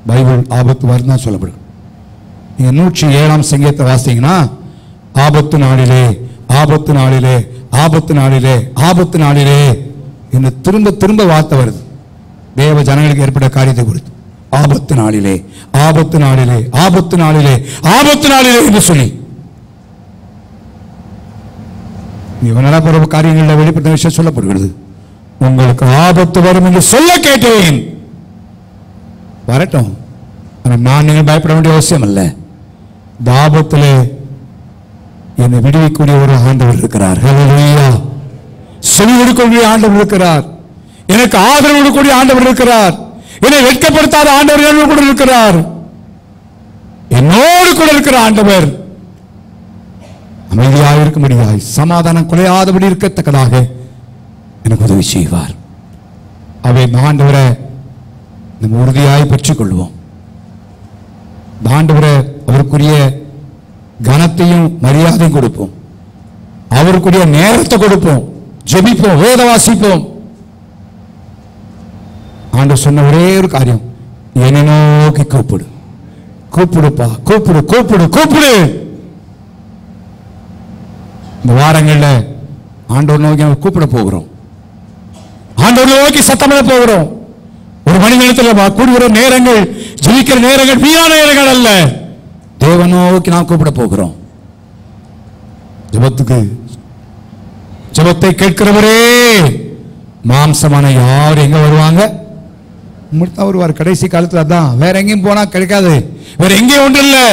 பைபிள் ஆபத்து வருதான் சொல்லப்படும். நீங்க 107ஆம் சங்கீதத்தை வாசிங்கன்னா ஆபத்து நாளிலே, ஆபத்து நாளிலே, ஆபத்து நாளிலே, ஆபத்து நாளிலே என்று திரும்ப திரும்ப வார்த்தை வருது. தேவ ஜனங்களுக்கு ஏற்பட்ட காரியத்தை குறித்து ஆபத்து நாளிலே, ஆபத்து நாளிலே, ஆபத்து நாளிலே, ஆபத்து நாளிலே என்று சொல்லி நலப்பரப்பு காரியங்களில் வெளிப்பட்ட விஷயம் சொல்லப்படுகிறது. உங்களுக்கு ஆபத்து வரும் என்று சொல்ல கேட்டேன். வரட்டும், நான் நீங்கள் பயப்பட வேண்டிய அவசியம் அல்ல. இந்த ஆபத்தில் என்னை விடுவிக்கக்கூடிய ஒரு ஆண்டவர் இருக்கிறார். ஹல்லேலூயா. செவி கொடுக்கக்கூடிய ஆண்டவர் இருக்கிறார். எனக்கு ஆதரவு கொடுக்கக்கூடிய ஆண்டவர் இருக்கிறார். என்னை வெட்கப்படுத்தாத ஆண்டவர் என்னோடு கூட இருக்கிறார். என்னோடு கூட இருக்கிற ஆண்டவர் அமைதியாக இருக்க முடியாது, சமாதானம் குலையாதபடி இருக்கத்தக்கதாக எனக்கு உதவி செய்வார். அவை ஆண்டவரை நம்ம உறுதியாய் பெற்றுக் கொள்வோம். ஆண்டவரை அவருக்குரிய கனத்தையும் மரியாதையும் கொடுப்போம், அவருக்குரிய நேரத்தை கொடுப்போம், ஜெபிப்போம், வேத வாசிப்போம். ஆண்டவர் சொன்ன ஒரே ஒரு காரியம், என்னை நோக்கி கூப்பிடு, கூப்பிடுப்பா, கூப்பிடு, கூப்பிடு, கூப்பிடு. இந்த வாரங்களில் ஆண்டவர் நோக்கி நம்ம கூப்பிட போகிறோம், ஆண்டவர் நோக்கி சத்தமிட போகிறோம். ஒரு மணி நேரத்தில் கூடுகிற நேரங்கள், ஜெபிக்கிற நேரங்கள் வீணான நேரங்கள் அல்ல. தேவ நோக்கி நாம் கூப்பிட போகிறோம். ஜெபத்தை கேட்கிறவரே, மாம்சமான யார் எங்க வருவாங்க? உங்கள்தான் வருவார். கடைசி காலத்தில் அதான், வேற எங்கேயும் போனா கிடைக்காது, வேற எங்கேயும் ஒன்று இல்லை,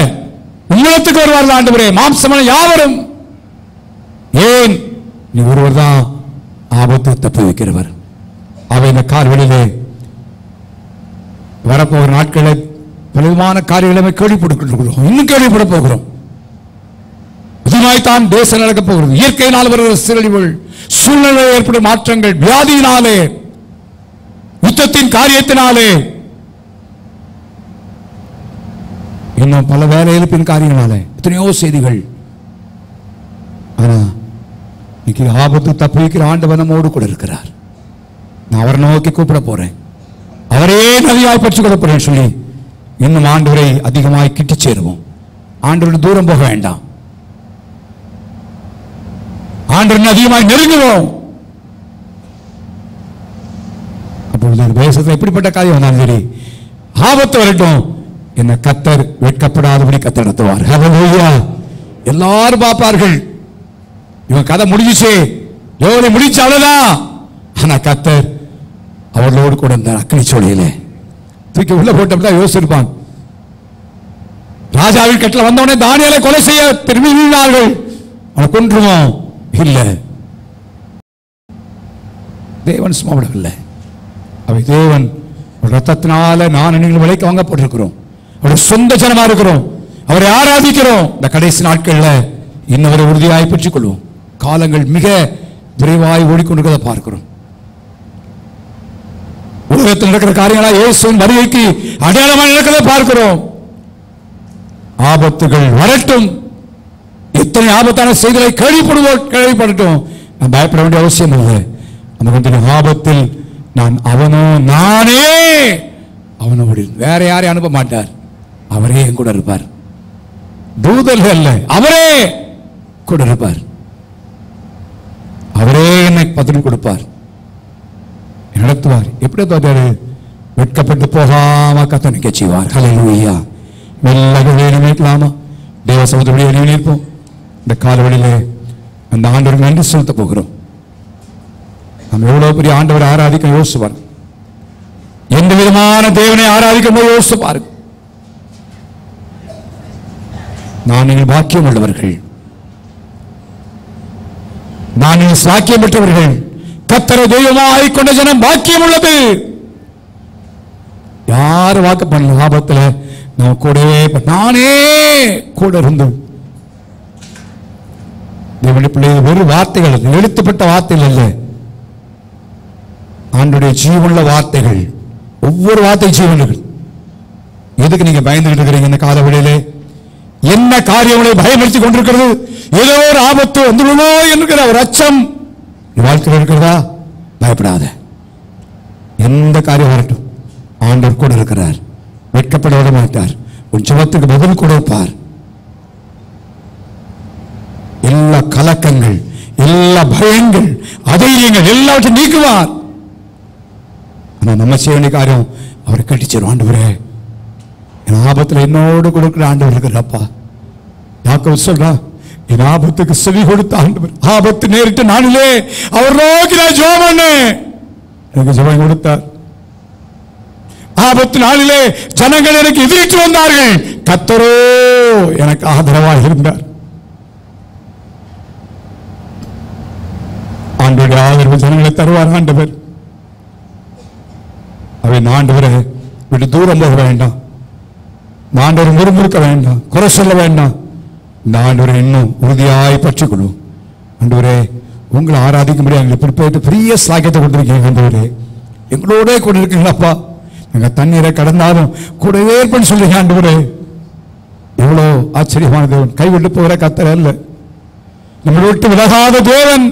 உங்களத்துக்கு வருவார்கள் ஆண்டவரே. மாம்சமான யாவரும். ஏன்? நீ ஒருவர் தான் ஆபத்து தப்பி வைக்கிறவர். அவை இந்த கால்வெளியிலே வரப்போகிற நாட்களில் பலவிதமான காரியங்களை கேள்விப்படுகிறோம், இன்னும் கேள்விப்பட போகிறோம். இதுமாய்த்தான் தேசம் நடக்கப் போகிறது. இயற்கையினால் வருகிற சீரழிவுகள், சூழ்நிலை ஏற்படும் மாற்றங்கள், வியாதியினாலே, யுத்தத்தின் காரியத்தினாலே, இன்னும் பல வேலை எழுப்பின் காரியங்களாலே எத்தனையோ செய்திகள். ஆனா இன்னைக்கு ஆபத்து தப்பி வைக்கிற ஆண்டவர் நம்மோடு கூட இருக்கிறார். நான் அவரை நோக்கி கூப்பிட போறேன், அவரே நதியாய் பற்றி கொள்ள போறேன் சொல்லி இன்னும் ஆண்டவரை அதிகமாய் கிட்டி சேருவோம். ஆண்டவரை தூரம் போக வேண்டாம், ஆண்டவரை அதிகமாய் நெருங்குவோம். அப்பொழுது தேசத்தில் எப்படிப்பட்ட காரியம் வந்தாலும் சரி, ஆபத்து வரட்டும், என்ன கர்த்தர் வெட்கப்படாதபடி கர்த்தர் நடத்துவார். ஹல்லேலூயா. எல்லாரும் பார்ப்பார்கள், இவன் கதை முடிஞ்சிச்சு, யோனை முடிச்சு அவ்வளவுதான். ஆனா கர்த்தர் அவர்களோடு கூட இந்த அக்னி சோலையிலே தூக்கி உள்ள போட்டப்பதான் யோசிச்சிருப்பான். ராஜாவின் கட்டில வந்தவனே தானியேலை கொலை செய்ய திரும்பினார்கள். அவனை கொன்றுவோம் இல்லை, தேவன் சும்மா விடவில்லை. அவை தேவன் ரத்தத்தினால நான் நீங்கள் விலைக்கு வாங்கப்பட்டிருக்கிறோம். அவருடைய சொந்த ஜனமா இருக்கிறோம். அவரை ஆராதிக்கிறோம். இந்த கடைசி நாட்களில் இன்னவரை உறுதியாய் பெற்றுக் கொள்வோம். காலங்கள் மிக விரைவாய் ஓடிக்கொண்டிருக்கிறத பார்க்கிறோம். உலகத்தில் நடக்கிற காரியங்களா இயேசுவின் வருகைக்கு அடையாளமாக நடக்கிறத பார்க்கிறோம். ஆபத்துகள் வரட்டும். எத்தனை ஆபத்தான செய்திகளை கேள்விப்படட்டும். நான் பயப்பட வேண்டிய அவசியம் இல்லை. நமக்கு ஆபத்தில் நானே அவனோடு, வேற யாரையும் அனுப்ப மாட்டார். அவரே என் கூட இருப்பார். தூதர்கள் அல்ல, அவரே கூட இருப்பார். அவரே என்னை பதில் கொடுப்பார், நடத்துவார். எப்படி தோற்றாரு? வெட்கப்பட்டு போகாம கர்த்தர் நிற்க செய்வார். ஹல்லேலூயா. மெல்ல நினைக்கலாமா? தேவ சமூகத்தோடு நிற்போம். இந்த காலவெளியிலே அந்த ஆண்டவருக்கு நன்றி செலுத்த போகிறோம். நம்ம எவ்வளவு பெரிய ஆண்டவரை ஆராதிக்க யோசிப்பார். எந்த விதமான தேவனை ஆராதிக்கும் போது யோசிப்பார். நீங்கள் பாக்கியம் உள்ளவர்கள், நீங்கள் சாக்கியம் பெற்றவர்கள். கர்த்தரை தெய்வமாய் கொண்ட ஜனம் பாக்கியம் உள்ளது. யாரு வாக்கு பண்ண லாபத்தில் நம்ம கூடவே நானே கூட இருந்து தேவனுடைய பிள்ளைகள் ஒரு வார்த்தைகள், எழுத்துப்பட்ட வார்த்தைகள் அல்ல, ஆண்டுடைய ஜீவனுள்ள வார்த்தைகள். ஒவ்வொரு வார்த்தை ஜீவன்கள். எதுக்கு நீங்க பயந்துகிட்டு இருக்கிறீங்க? இந்த காலவெளியிலே என்ன காரியங்களை பயமுறுத்தி கொண்டிருக்கிறது? ஏதோ ஒரு ஆபத்து வந்துடுமோ என்கிற ஒரு அச்சம் வாழ்க்கையில் இருக்கிறதா? பயப்படாத. எந்த காரியம் வரட்டும், ஆண்டவர் கூட இருக்கிறார். வெட்கப்பட விட மாட்டார். உன் ஜெபத்துக்கு பதில் கொடுப்பார். எல்லா கலக்கங்கள், எல்லா பயங்கள், அதைரியங்கள் எல்லாவற்றையும் நீக்குவார். ஆனா நம்ம செய்ய வேண்டிய காரியம் அவரை கட்டிச்சிடும். ஆண்டவரே, என் ஆபத்தில் என்னோடு கொடுக்கிற ஆண்டவர் இருக்கிறப்பா. யாக்கோபு சொல்றா, என் ஆபத்துக்கு செவி கொடுத்த ஆண்டவர். ஆபத்து நேரிட்ட நாளிலே அவர் நோக்கி நான் ஜெபம் பண்ணேன், எனக்கு ஜெபம் கொடுத்தார். ஆபத்து நாளிலே ஜனங்கள் எனக்கு எதிர்த்து வந்தார்கள், கர்த்தரோ எனக்கு ஆதரவாக இருந்தார். ஆண்டவருடைய ஆதரவு ஜனங்களை தருவார் ஆண்டவர். அவன் ஆண்டவரை விட்டு தூரம் போக வேண்டாம். ஆண்டவரை முறுமுறுக்க வேண்டாம், குறை சொல்ல வேண்டாம். இந்த ஆண்டவரை இன்னும் உறுதியாய் பற்றிக் கொள்வோம். ஆண்டவரே, உங்களை ஆராதிக்க முடியாது இப்படி போயிட்டு பெரிய சாக்கியத்தை கொடுத்துருக்கீங்க. ஆண்டவரே, எங்களோட கூட இருக்கீங்களப்பா. எங்க தண்ணீரை கடந்தாலும் கூடவே இருப்பேன்னு சொல்றீங்க. ஆண்டவரே, எவ்வளோ ஆச்சரியமான தேவன். கைவிட்டு போகிற கர்த்தர் அல்ல, நம்மளை விட்டு விலகாத தேவன்.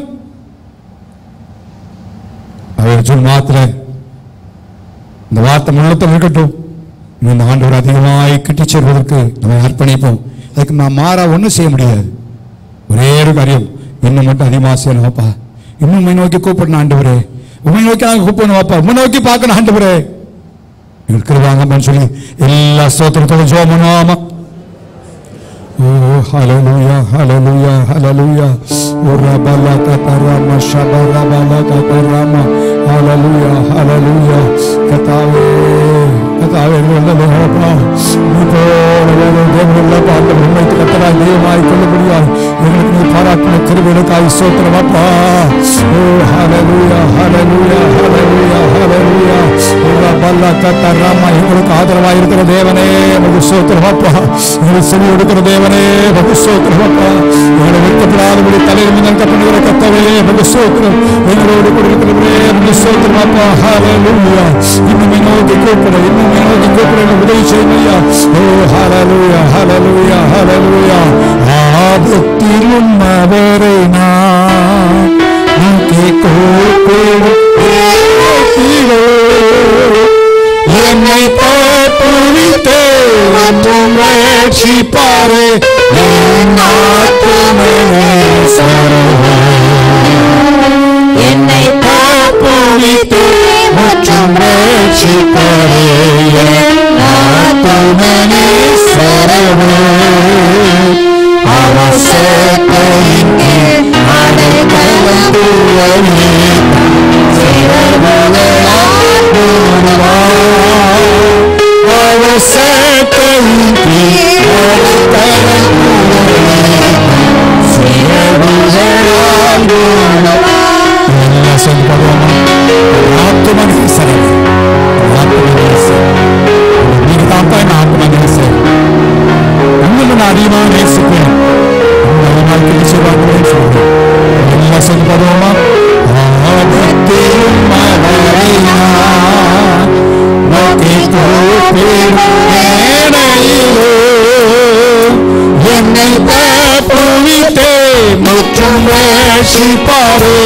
அவர் சொல் மாத்திர இந்த வார்த்தை முன்னத்தில் இருக்கட்டும். இந்த ஆண்டவர் அதிகமாய் கிட்டிச் சேர்வதற்கு நம்ம அர்ப்பணிப்போம். அதுக்கு நான் மாறா ஒன்றும் செய்ய முடியாது. ஒரே ஒரு காரியம், இன்னும் மட்டும் அதிகமாக செய்யணும்ப்பா. இன்னும் உண்மை நோக்கி கூப்பிடணும் ஆண்டவரே. உண்மை நோக்கி நாங்கள் கூப்பிடணும் வாப்பா. உண்மை நோக்கி பார்க்கணும் ஆண்டவரே. எங்களுக்கு கிருபாங்கன்னு சொல்லி எல்லா ஸ்தோத்திரத்தோட ஜெபம் பண்ணுவாமா. Oh, hallelujah, hallelujah, hallelujah. Ora bala katarama shabara bala katarama. Hallelujah, hallelujah. Katawe Nallappa. தேவனுள்ள பாட்டு உண்மைக்கு கத்தரா தேவமாய் கொள்ள முடியாது. எங்களுக்கு நீ பாராட்டின கிருபைகளுக்காய் ஸ்தோத்திரமாப்பா. ஓ ஹalleluya, hallelujah, hallelujah, hallelujah. ora bala katarama. எங்களுக்கு ஆதரவாய் இருக்கிற தேவனே உமக்கு ஸ்தோத்திரமாப்பா. எங்களுக்கு செவி கொடுக்கிற தேவனே உமக்கு ஸ்தோத்திரமாப்பா. எங்களை வெட்கப்படாதபடி தலையில் மின்னல் பண்ணுகிற கர்த்தாவே உமக்கு ஸ்தோத்திரம். எங்களோடு கூட இருக்கிறவரே உமக்கு ஸ்தோத்திரமாப்பா. ஹalleluya. இன்னும் நோக்கி கூப்பிட, இன்னும் நோக்கி கூப்பிட உதவி செய்யுமையா. ஓ ஹalleluya, hallelujah, hallelujah. ஆபத்தில் உன்னவரை நான் நோக்கி கூப்பிடும் என்னை பார்த்துவிட்டே மற்றும் ரட்சிப்பாரே என் ஆத்துமனே சரணே. என்னை பார்த்துவிட்டே மற்றும் ரட்சிப்பாரே என் ஆத்துமனே சரணே. அவசரத்தையின் அடைக்கலம் தூவனே அவசரத்தையின் அடைக்கலம் தூவனே சேர்ந்து பாடுவோமா? ஆபத்திலும் மலரினார் நோக்கி தோப்பிடும் மேடையிலோ என்னை தப்புவித்தே முற்றும் ரட்சிப்பாரே.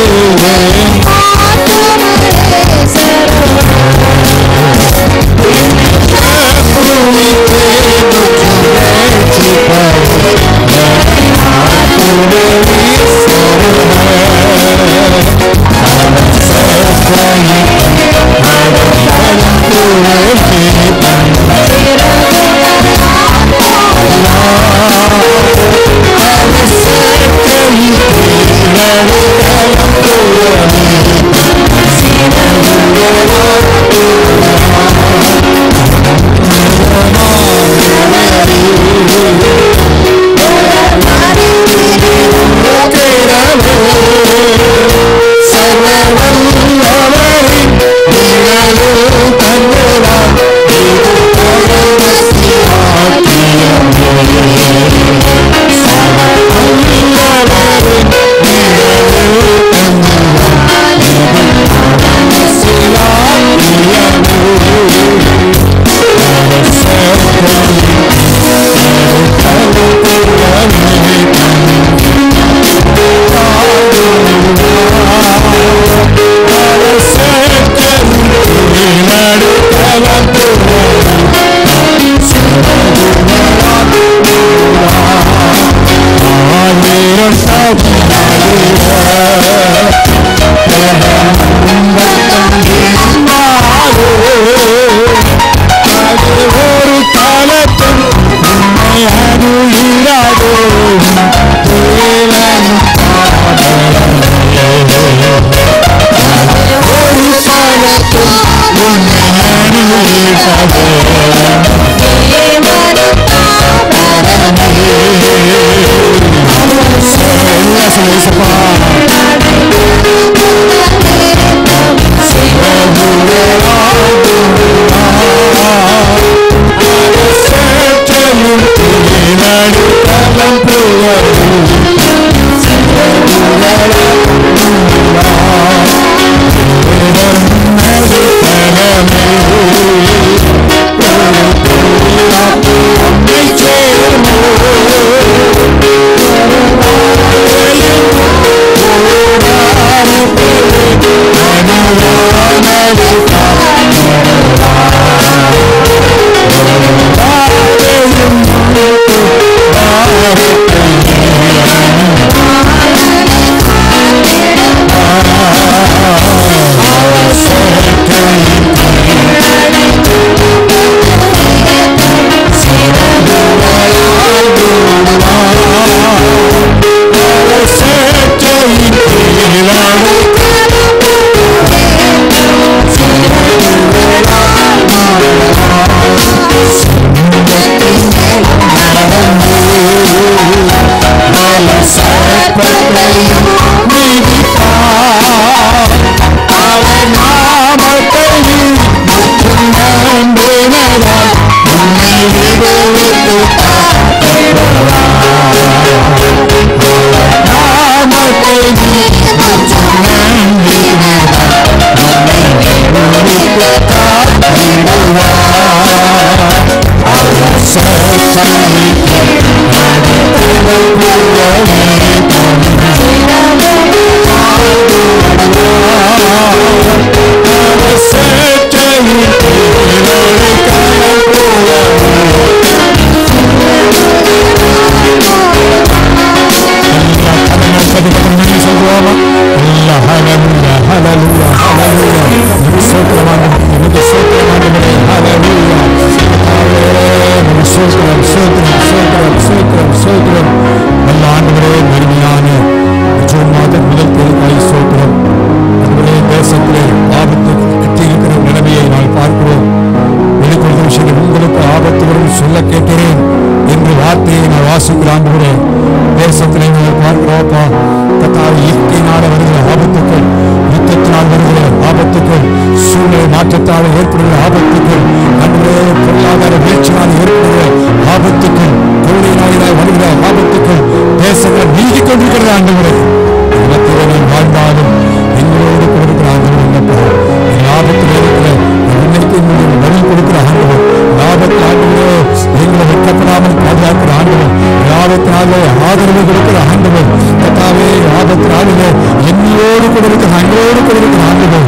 ஆபத்து நாளிலே என்னோடு கூட இருக்கிற அங்கோடு கூட இருக்கிற ஆண்டுகள்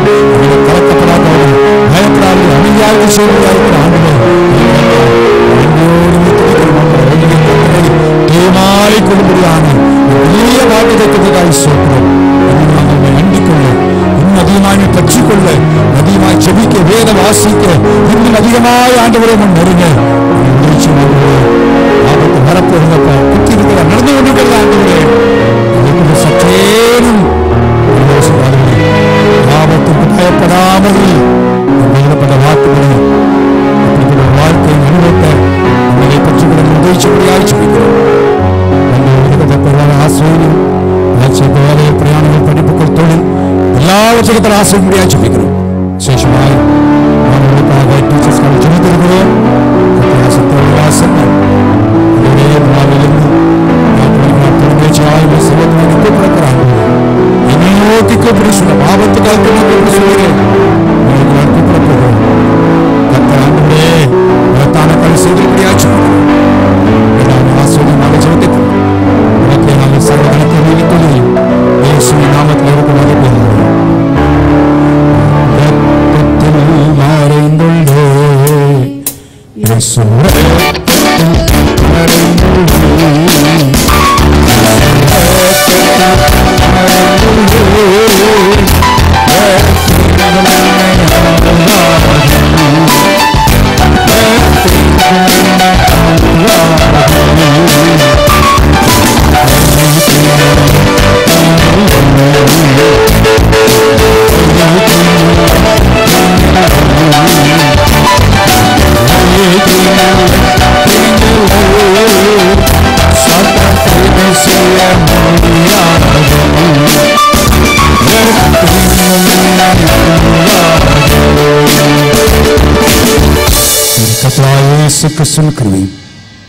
கலக்கப்படாதவர்கள் பயப்படாது அமைதியாக செய்வதாக இருக்கிற ஆண்டுகள் தேமாலை கொடுப்படியான பெரிய வாக்குத்தத்தத்துக்காக சொல்கிறோம். நாங்கள் அண்டிக் கொள்ள இன்னும் அதிகமாக பற்றிக்கொள்ள அதிகமாக செபிக்க வேத வாசிக்க இன்னும் அதிகமாக ஆண்டவரை முன் நெருங்க ஆபத்து வரப்போகிறப்ப குத்தி இருக்கிற நடந்து கொண்டிருக்கிறது ஆண்டவரே சற்றேனும் ஆபத்துக்கு பயப்படாமல் எழுதப்பட்ட வாக்குகளை அப்படிப்பட்ட வாழ்க்கை அனுபவத்தை உங்களை பற்றி கூட உதவிச்சபடியாக சொல்லிக்கிறோம். ஆசிரியர்கள் பிரயாணங்கள் படிப்புகள் தொழில் எல்லாவற்றுக்கும் ஆசிரியர்களாக சொல்லிக்கிறோம். விசேஷமாக மாணவர்களுக்காக டீச்சர்ஸ்க்காக சொல்லித்திருக்கிறோம். நோக்கி கூப்பிட சொல்ல ஆபத்துக்காக கூப்பிட சொல்லுகிறேன். கூப்பிட போகிறோம். கத்தராண்டே மகத்தான பணி செய்திருப்படியாச்சு ஆசிரியமாக ஜெபித்து உனக்கு நாங்கள் சர்வ கணத்தை நினைத்துள்ளி இயேசுவின் நாமத்தில் இருக்கிறது போகிறோம். மறைந்துள்ளே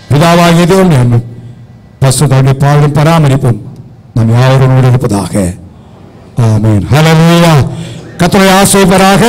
பிதாவாகிய தேவன் பசுதோடைய பாடும் பராமரிப்பும் நம் யாவரோடு இருப்பதாக. ஆமென். ஹல்லேலூயா. கர்த்தரை ஆசீர்வதிப்பாராக.